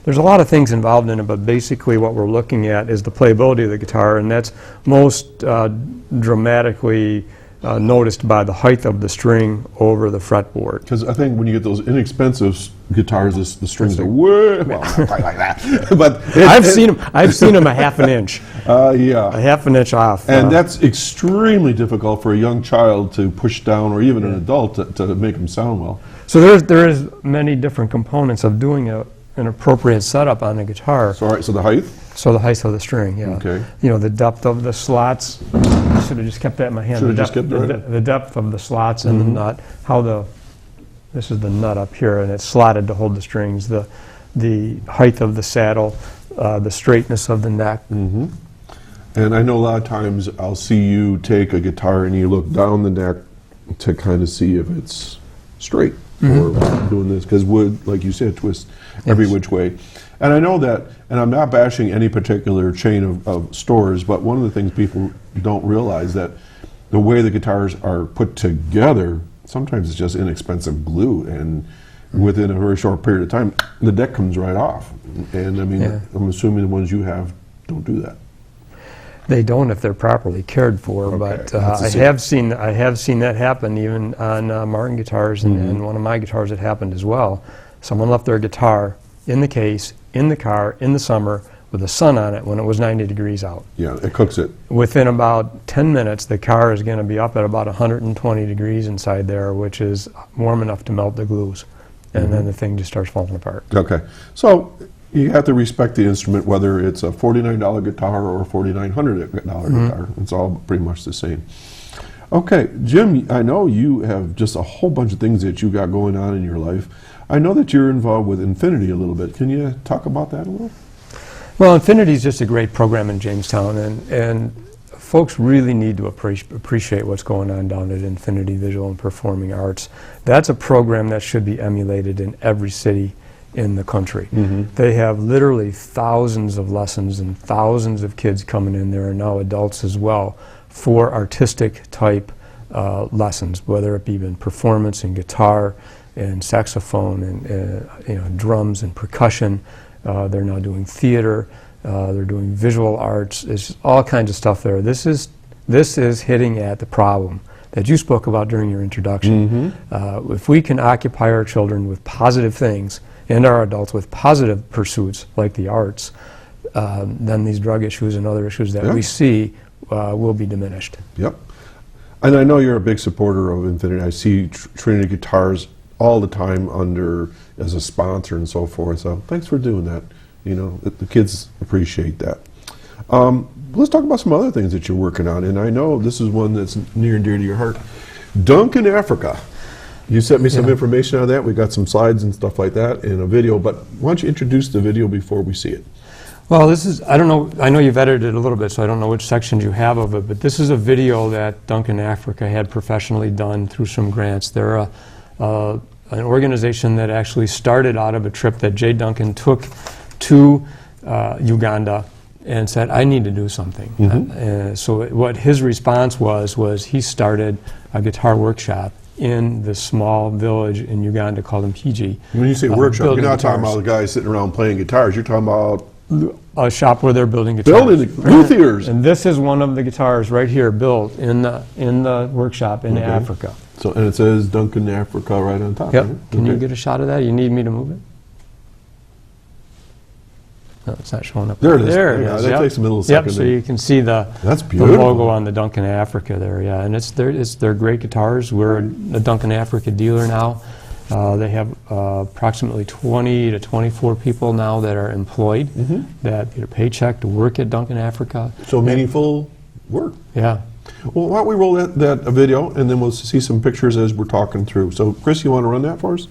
There's a lot of things involved in it, but basically what we're looking at is the playability of the guitar, and that's most dramatically noticed by the height of the string over the fretboard. Because I think when you get those inexpensive guitars, the strings are way, well, not quite like that. But I've seen them a half an inch. Yeah. A half an inch off. And that's extremely difficult for a young child to push down, or even an adult to make them sound well. So there is many different components of doing an appropriate setup on a guitar. So, all right, so the height? So the height of the string, yeah. Okay. The depth of the slots. I should have just kept that in my hand. Should have just kept it. The depth of the slots and the nut. This is the nut up here, and it's slotted to hold the strings. The the height of the saddle, the straightness of the neck. And I know a lot of times I'll see you take a guitar and you look down the neck to kind of see if it's straight or doing this, because wood, like you said, twists every which way. And I know that, and I'm not bashing any particular chain of stores, but one of the things people don't realize that the way the guitars are put together, sometimes it's just inexpensive glue, and within a very short period of time, the deck comes right off. And I mean, I'm assuming the ones you have don't do that. They don't if they're properly cared for, but I have seen that happen even on Martin guitars, and one of my guitars it happened as well. Someone left their guitar in the case, in the car, in the summer, with the sun on it when it was 90 degrees out. Yeah, it cooks it. Within about 10 minutes, the car is going to be up at about 120 degrees inside there, which is warm enough to melt the glues. And then the thing just starts falling apart. Okay, so you have to respect the instrument, whether it's a $49 guitar or a $4,900 guitar. It's all pretty much the same. Okay, Jim, I know you have just a whole bunch of things that you got going on in your life. I know that you're involved with Infinity a little bit. Can you talk about that a little? Well, Infinity is just a great program in Jamestown, and folks really need to appreciate what's going on down at Infinity Visual and Performing Arts. That's a program that should be emulated in every city in the country. They have literally thousands of lessons and thousands of kids coming in there, and now adults as well, for artistic type lessons, whether it be in performance and guitar and saxophone and drums and percussion. They're now doing theater. They're doing visual arts. There's all kinds of stuff there. This is hitting at the problem that you spoke about during your introduction. If we can occupy our children with positive things and our adults with positive pursuits like the arts, then these drug issues and other issues that we see will be diminished. Yep. And I know you're a big supporter of Infinity. I see Trinity Guitars all the time as a sponsor and so forth. So thanks for doing that. You know, the kids appreciate that. Let's talk about some other things that you're working on. And I know this is one that's near and dear to your heart. Duncan Africa. You sent me some information on that. We got some slides and stuff like that and a video. But why don't you introduce the video before we see it? Well, this is, I don't know, I know you've edited it a little bit, so I don't know which sections you have of it, but this is a video that Duncan Africa had professionally done through some grants. They're an organization that actually started out of a trip that Jay Duncan took to Uganda and said, I need to do something. So what his response was he started a guitar workshop in the small village in Uganda called Mpiji. When you say workshop, you're not talking about the guys sitting around playing guitars. You're talking about a shop where they're building guitars. Luthiers. And this is one of the guitars right here built in the workshop in Africa. So, and it says Duncan Africa right on top. Yep. Right? Can you get a shot of that? You need me to move it? No, it's not showing up. There it is. There it Yeah, is. that takes a little second. Yep, so you can see That's the beautiful. logo on the Duncan Africa there, yeah. And they're great guitars. We're a Duncan Africa dealer now. They have approximately 20 to 24 people now that are employed that get a paycheck to work at Duncan Africa. So meaningful work. Yeah. Well, why don't we roll that video, and then we'll see some pictures as we're talking through. So, Chris, you want to run that for us?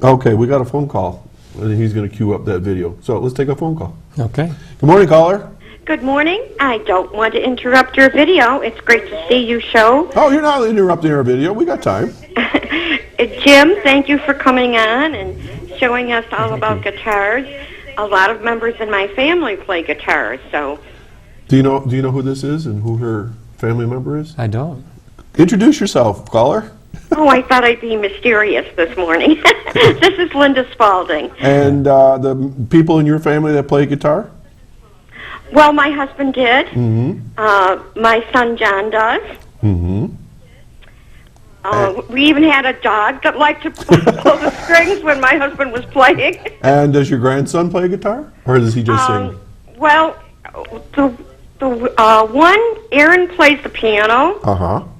Okay, we got a phone call, and he's going to cue up that video. So let's take a phone call. Okay. Good morning, caller. Good morning. I don't want to interrupt your video. It's great to see you show. Oh, you're not interrupting our video. We got time. Jim, thank you for coming on and showing us all about guitars. A lot of members in my family play guitars, so. Do you know who this is and who her family member is? I don't. Introduce yourself, caller. Oh, I thought I'd be mysterious this morning. This is Linda Spalding. And the people in your family that play guitar? Well, my husband did. My son John does. We even had a dog that liked to pull the strings when my husband was playing. And does your grandson play guitar, or does he just sing? Well, the one, Aaron plays the piano.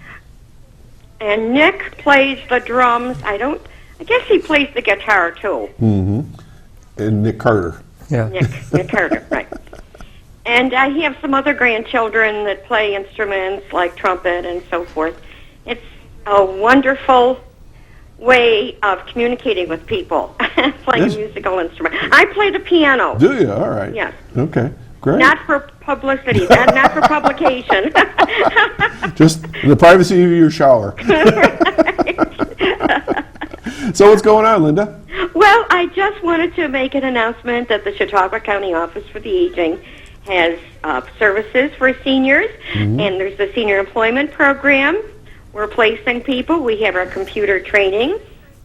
And Nick plays the drums. I guess he plays the guitar too. And Nick Carter. Yeah. Nick Carter, right. And I have some other grandchildren that play instruments like trumpet and so forth. It's a wonderful way of communicating with people, playing Yes. a musical instrument. I play the piano. Do you? All right. Yes. Okay, great. Not for publicity, not for publication. Just in the privacy of your shower. So what's going on, Linda? Well, I just wanted to make an announcement that the Chautauqua County Office for the Aging has services for seniors, and there's the Senior Employment Program. We're placing people. We have our computer training,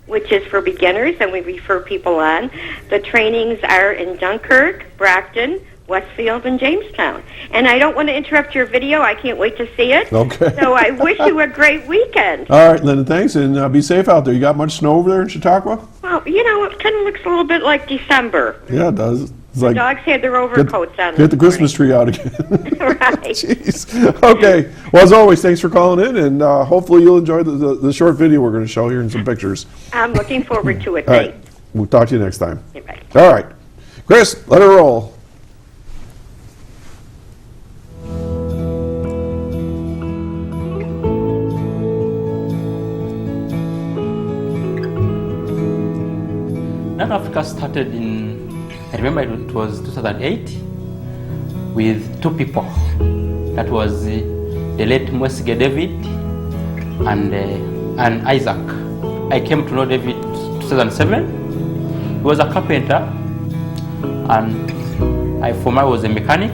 which is for beginners, and we refer people on. The trainings are in Dunkirk, Brockton, Westfield, and Jamestown. And I don't want to interrupt your video. I can't wait to see it. Okay. So I wish you a great weekend. All right, Linda, thanks, and be safe out there. You got much snow over there in Chautauqua? Well, you know, it kind of looks a little bit like December. Yeah, it does. It's like Dogs had their overcoats on. get the Christmas tree out again. Right. Jeez. Okay. Well, as always, thanks for calling in, and hopefully you'll enjoy the short video we're going to show here and some pictures. I'm looking forward to it. All right. We'll talk to you next time. Okay, bye. All right. Chris, let her roll. North Africa started I remember it was 2008, with two people. That was the late Mwesige David and Isaac. I came to know David 2007. He was a carpenter, and I was a mechanic,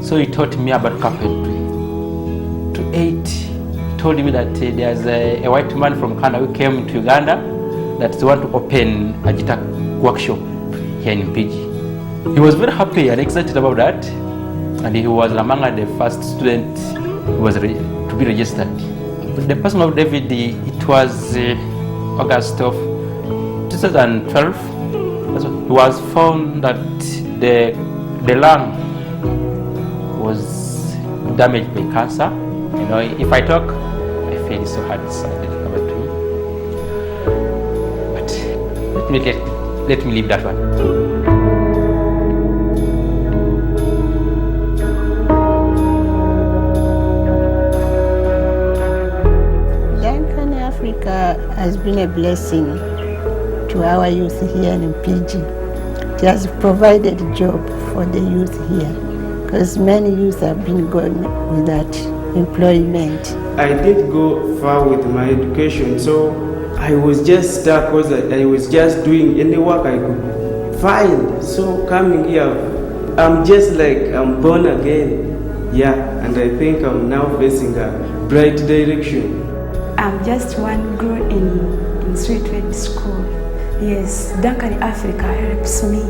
so he taught me about carpentry. To 8, he told me that there's a white man from Canada who came to Uganda that they want to open a guitar workshop here in Mpigi. He was very happy and excited about that, and he was among the first student who was to be registered. The person of David, it was August of 2012. It was found that the lung was damaged by cancer. You know, if I talk, I feel so hard inside about to me. But let me leave that one. Duncan Africa has been a blessing to our youth here in Mpigi. It has provided a job for the youth here, because many youth have been going without employment. I did go far with my education, so I was just stuck because I was just doing any work I could find. So coming here, I'm just like I'm born again. Yeah, and I think I'm now facing a bright direction. I'm just one girl in street trade school. Yes, Duncan Africa helps me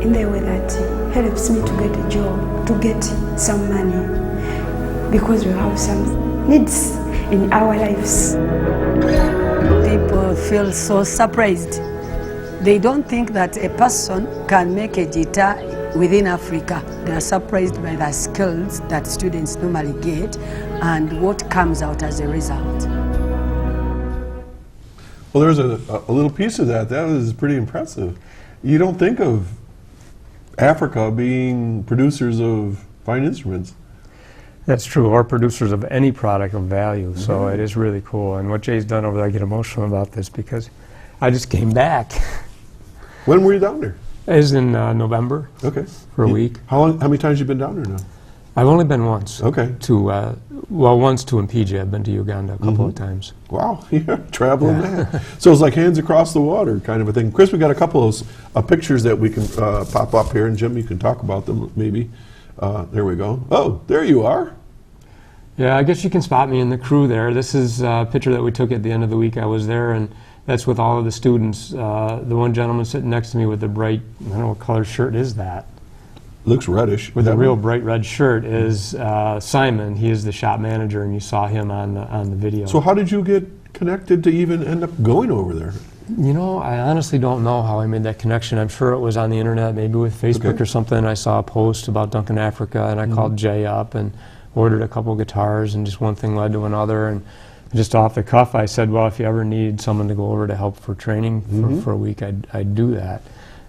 in the way that helps me to get a job, to get some money, because we have some needs in our lives. People feel so surprised. They don't think that a person can make a guitar within Africa. They are surprised by the skills that students normally get and what comes out as a result. Well, there's a little piece of that. That was pretty impressive. You don't think of Africa being producers of fine instruments. That's true, or producers of any product of value, so it is really cool. And what Jay's done over there, I get emotional about this because I just came back. When were you down there? It was in November. Okay. For a week. How many times have you been down there now? I've only been once. Okay. Once to Mpigi. I've been to Uganda a couple of times. Wow, yeah, traveling that. So it's like hands across the water kind of a thing. Chris, we got a couple of pictures that we can pop up here, and Jim, you can talk about them maybe. There we go. Oh, there you are. Yeah, I guess you can spot me in the crew there. This is a picture that we took at the end of the week I was there, and that's with all of the students. The one gentleman sitting next to me with the bright, I don't know what color shirt is that. Looks reddish. With a real bright red shirt is Simon. He is the shop manager, and you saw him on the video. So how did you get connected to even end up going over there? You know, I honestly don't know how I made that connection. I'm sure it was on the internet, maybe with Facebook or something. I saw a post about Duncan Africa, and I called Jay up and ordered a couple guitars, and just one thing led to another. And just off the cuff, I said, well, if you ever need someone to go over to help for training for a week, I'd do that.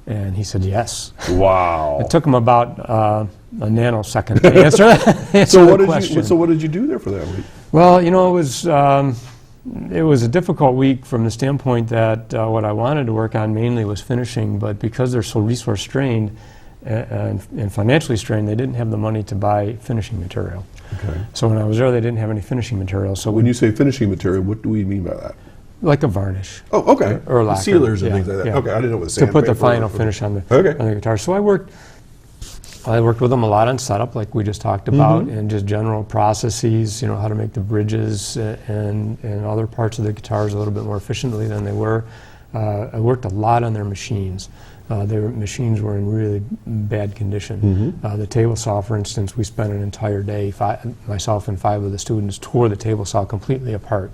And he said yes. Wow. It took him about a nanosecond to answer, So the question. what did you do there for that week? Well, you know, it was It was a difficult week from the standpoint that what I wanted to work on mainly was finishing, but because they're so resource strained and financially strained, they didn't have the money to buy finishing material. Okay. So when I was there, they didn't have any finishing material. So when you say finishing material, what do we mean by that? Like a varnish. Oh, okay. Or lacquer. Sealers and things like that. Okay, I didn't know what to put the final finish on the guitar. So I worked with them a lot on setup, like we just talked about, and just general processes, you know, how to make the bridges and other parts of the guitars a little bit more efficiently than they were. I worked a lot on their machines. Their machines were in really bad condition. The table saw, for instance, we spent an entire day, myself and 5 of the students tore the table saw completely apart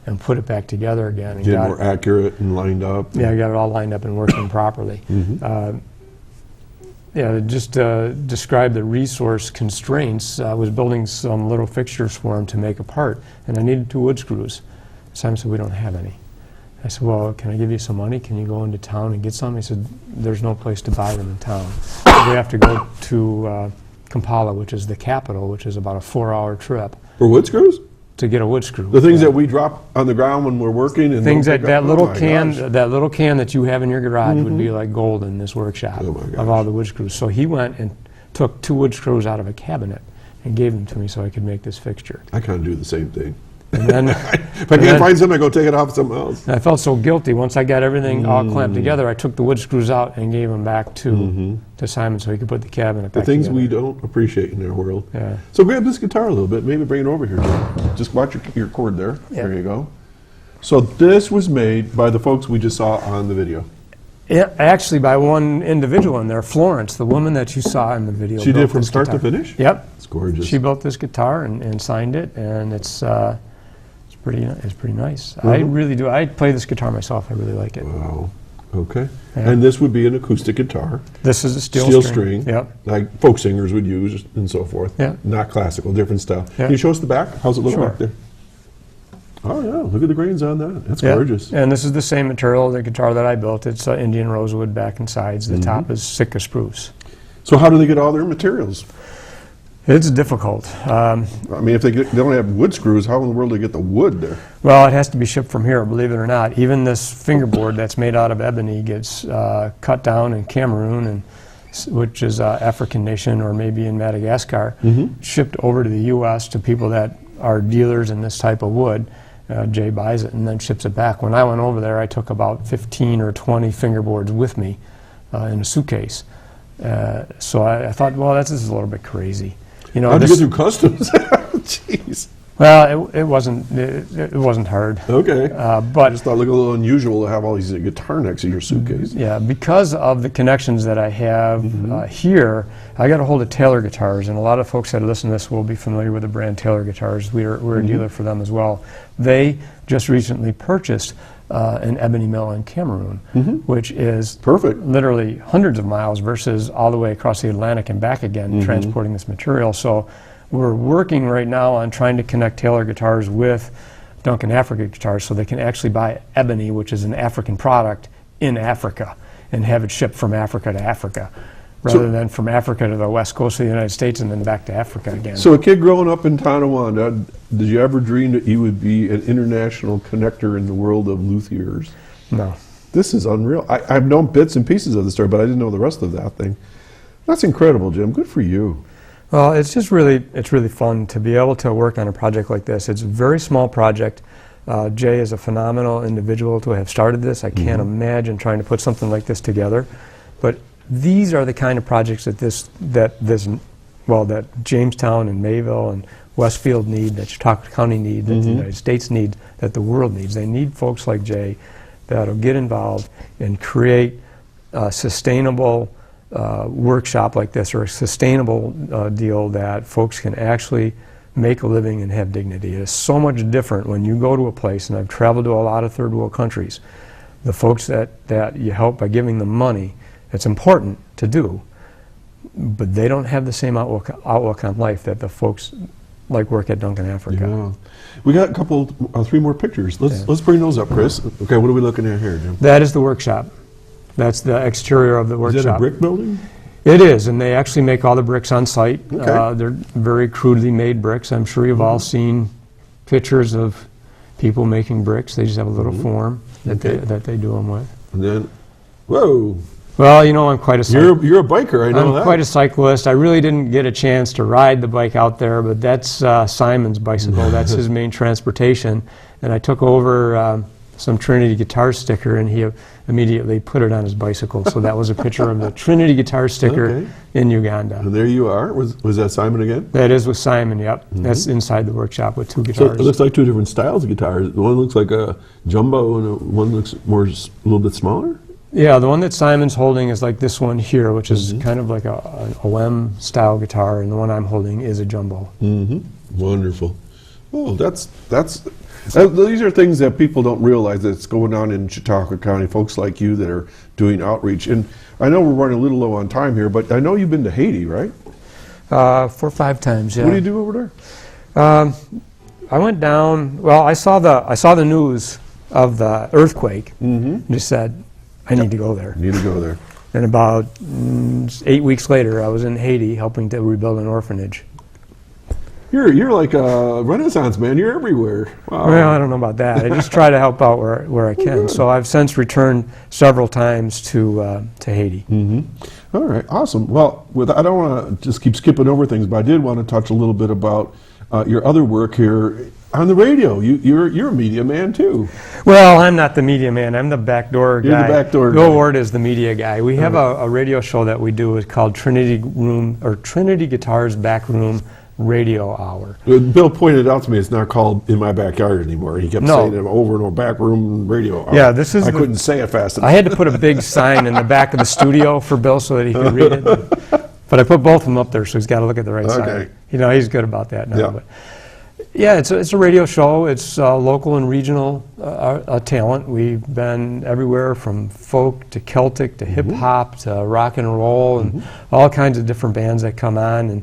and put it back together again. And get it more accurate and lined up. Yeah, I got it all lined up and working properly. Yeah, just describe the resource constraints. I was building some little fixtures for them to make a part, and I needed 2 wood screws. Simon said, we don't have any. I said, well, can I give you some money? Can you go into town and get some? He said, there's no place to buy them in town. We have to go to Kampala, which is the capital, which is about a 4-hour trip. For wood screws? To get a wood screw. The things that we drop on the ground when we're working, and things that little can that you have in your garage would be like gold in this workshop of all the wood screws. So he went and took 2 wood screws out of a cabinet and gave them to me so I could make this fixture. I kind of do the same thing. And then, if I can't find something, I go take it off something else. And I felt so guilty. Once I got everything all clamped together, I took the wood screws out and gave them back to Simon so he could put the cabinet back together. The things together. we don't appreciate in our world. Yeah. So grab this guitar a little bit, maybe bring it over here, Jim. Just watch your cord there. Yeah. There you go. So this was made by the folks we just saw on the video. Yeah, actually by one individual in there, Florence, the woman that you saw in the video. She did from start to finish? Yep. It's gorgeous. She built this guitar and signed it, and it's pretty nice. I really do. I play this guitar myself. I really like it. Wow. Okay. Yeah. And this would be an acoustic guitar. This is a steel string. Yep. Like folk singers would use and so forth. Yeah. Not classical, different style. Yeah. Can you show us the back? How's it look Sure. back there? Oh yeah, look at the grains on that. That's Yeah. gorgeous. And this is the same material, the guitar that I built. It's Indian rosewood back and sides. The top is Sitka spruce. So how do they get all their materials? It's difficult. I mean, if they don't have wood screws, how in the world do they get the wood there? Well, it has to be shipped from here, believe it or not. Even this fingerboard that's made out of ebony gets cut down in Cameroon, and which is an African nation, or maybe in Madagascar, shipped over to the U.S. to people that are dealers in this type of wood. Jay buys it and then ships it back. When I went over there, I took about 15 or 20 fingerboards with me in a suitcase. So I thought, well, this is a little bit crazy. You know, how'd you get through customs? Jeez. Well, it wasn't hard. Okay. But I just thought it looked a little unusual to have all these guitar necks in your suitcase. Yeah, because of the connections that I have here, I got a hold of Taylor Guitars, and a lot of folks that listen to this will be familiar with the brand Taylor Guitars. We're a dealer for them as well. They just recently purchased an ebony mill in Cameroon, which is perfect, literally hundreds of miles versus all the way across the Atlantic and back again, transporting this material. So we're working right now on trying to connect Taylor Guitars with Duncan Africa Guitars so they can actually buy ebony, which is an African product, in Africa and have it shipped from Africa to Africa, rather than from Africa to the west coast of the United States and then back to Africa again. So a kid growing up in Tonawanda, did you ever dream that you would be an international connector in the world of luthiers? No. This is unreal. I've known bits and pieces of the story, but I didn't know the rest of that thing. That's incredible, Jim. Good for you. Well, it's really fun to be able to work on a project like this. It's a very small project. Jay is a phenomenal individual to have started this. I can't imagine trying to put something like this together. But these are the kind of projects that Jamestown and Mayville and Westfield need, that Chautauqua County need, that the United States need, that the world needs. They need folks like Jay that'll get involved and create a sustainable workshop like this, or a sustainable deal that folks can actually make a living and have dignity. It is so much different when you go to a place, and I've traveled to a lot of third world countries, the folks that you help by giving them money, it's important to do, but they don't have the same outlook on life that the folks like work at Duncan Africa. Yeah. We got a couple, 3 more pictures. Let's bring those up, Chris. Okay, what are we looking at here, Jim? That is the workshop. That's the exterior of the workshop. Is that a brick building? It is, and they actually make all the bricks on site. Okay. They're very crudely made bricks. I'm sure you've all seen pictures of people making bricks. They just have a little form that they do them with. And then, whoa. Well, you know, I'm quite a You're a biker, I know that. I'm quite a cyclist. I really didn't get a chance to ride the bike out there, but that's Simon's bicycle. That's his main transportation. And I took over some Trinity guitar sticker, and he immediately put it on his bicycle. So that was a picture of the Trinity guitar sticker in Uganda. And there you are. Was that Simon again? That is with Simon, yep. That's inside the workshop with 2 guitars. So it looks like 2 different styles of guitars. One looks like a jumbo and one looks a little bit smaller? Yeah, the one that Simon's holding is like this one here, which is kind of like a OM style guitar, and the one I'm holding is a jumbo. Wonderful. Oh, these are things that people don't realize that's going on in Chautauqua County, folks like you that are doing outreach. And I know we're running a little low on time here, but I know you've been to Haiti, right? 4 or 5 times, yeah. What do you do over there? I went down, well, I saw the news of the earthquake, and just said, I need to go there. Need to go there. And about 8 weeks later, I was in Haiti helping to rebuild an orphanage. You're like a Renaissance man. You're everywhere. Wow. Well, I don't know about that. I just try to help out where I can. So I've since returned several times to Haiti. All right, awesome. Well, I don't want to just keep skipping over things, but I did want to touch a little bit about your other work here on the radio. You're a media man too. Well, I'm not the media man. I'm the backdoor guy. You're the backdoor Bill guy. Ward is the media guy. We have a radio show that we do. It's called Trinity Guitars Backroom Radio Hour. Bill pointed out to me it's not called In My Backyard anymore. He kept saying it over and over, Backroom Radio Hour. Yeah, this is. I couldn't say it fast enough. I had to put a big sign in the back of the studio for Bill so that he could read it. But I put both of them up there, so he's got to look at the right side. You know, he's good about that now. Yeah. But yeah, it's a radio show. It's local and regional talent. We've been everywhere from folk to Celtic to hip hop to rock and roll and all kinds of different bands that come on. And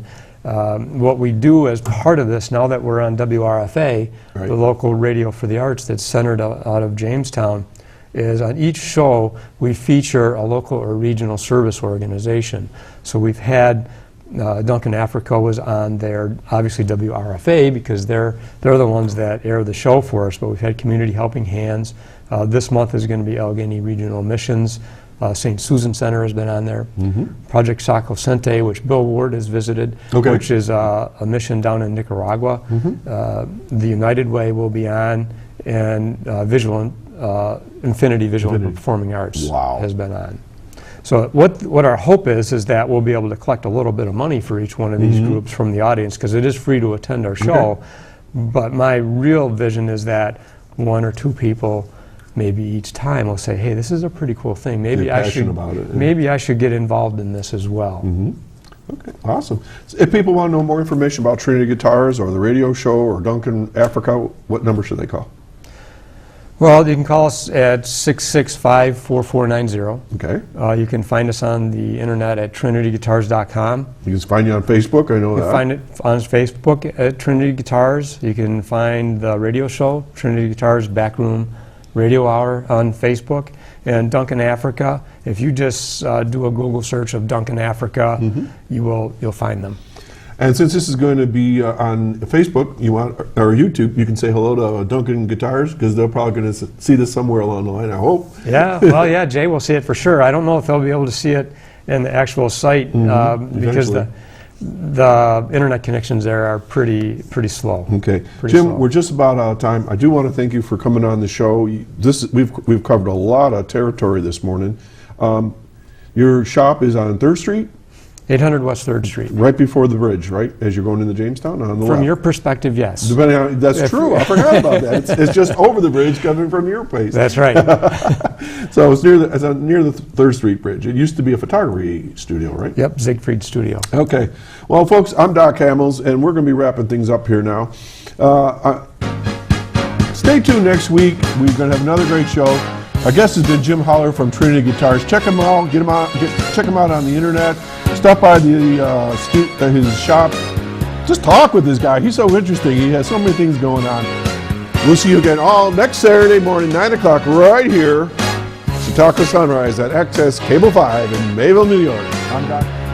what we do as part of this, now that we're on WRFA, the local radio for the arts that's centered out of Jamestown, is on each show we feature a local or regional service organization. So we've had Duncan Africa was on there, obviously WRFA, because they're the ones that air the show for us, but we've had Community Helping Hands. This month is going to be Allegheny Regional Missions. St. Susan Center has been on there. Project Saco Sente, which Bill Ward has visited, which is a mission down in Nicaragua. The United Way will be on, and Infinity Visual and Performing Arts has been on. So what our hope is that we'll be able to collect a little bit of money for each one of these groups from the audience, because it is free to attend our show. But my real vision is that 1 or 2 people maybe each time will say, hey, this is a pretty cool thing. Maybe I should get involved in this as well. Okay, awesome. So if people want to know more information about Trinity Guitars or the radio show or Duncan Africa, what number should they call? Well, you can call us at 665-4490. Okay. You can find us on the internet at trinityguitars.com. You can find you on Facebook, I know that. You can find it on Facebook at Trinity Guitars. You can find the radio show, Trinity Guitars Backroom Radio Hour, on Facebook. And Duncan Africa, if you just do a Google search of Duncan Africa, you'll find them. And since this is going to be on Facebook, or YouTube, you can say hello to Duncan Guitars, because they're probably going to see this somewhere along the line, I hope. Yeah, well, yeah, Jay will see it for sure. I don't know if they'll be able to see it in the actual site because the internet connections there are pretty slow. Okay, Jim, we're just about out of time. I do want to thank you for coming on the show. We've covered a lot of territory this morning. Your shop is on 3rd Street? 800 West 3rd Street. Right before the bridge, right? As you're going into Jamestown, on the left. From your perspective, yes. Depending on, that's true. I forgot about that. It's just over the bridge coming from your place. That's right. So it's near the 3rd Street Bridge. It used to be a photography studio, right? Yep, Siegfried Studio. Okay. Well, folks, I'm Doc Hamels, and we're going to be wrapping things up here now. Stay tuned next week. We're going to have another great show. Our guest has been Jim Holler from Trinity Guitars. Check him out. Check him out on the internet. Stop by his shop. Just talk with this guy. He's so interesting. He has so many things going on. We'll see you again all next Saturday morning, 9 o'clock, right here, Chautauqua Sunrise at Access Cable 5 in Mayville, New York. I'm Doc.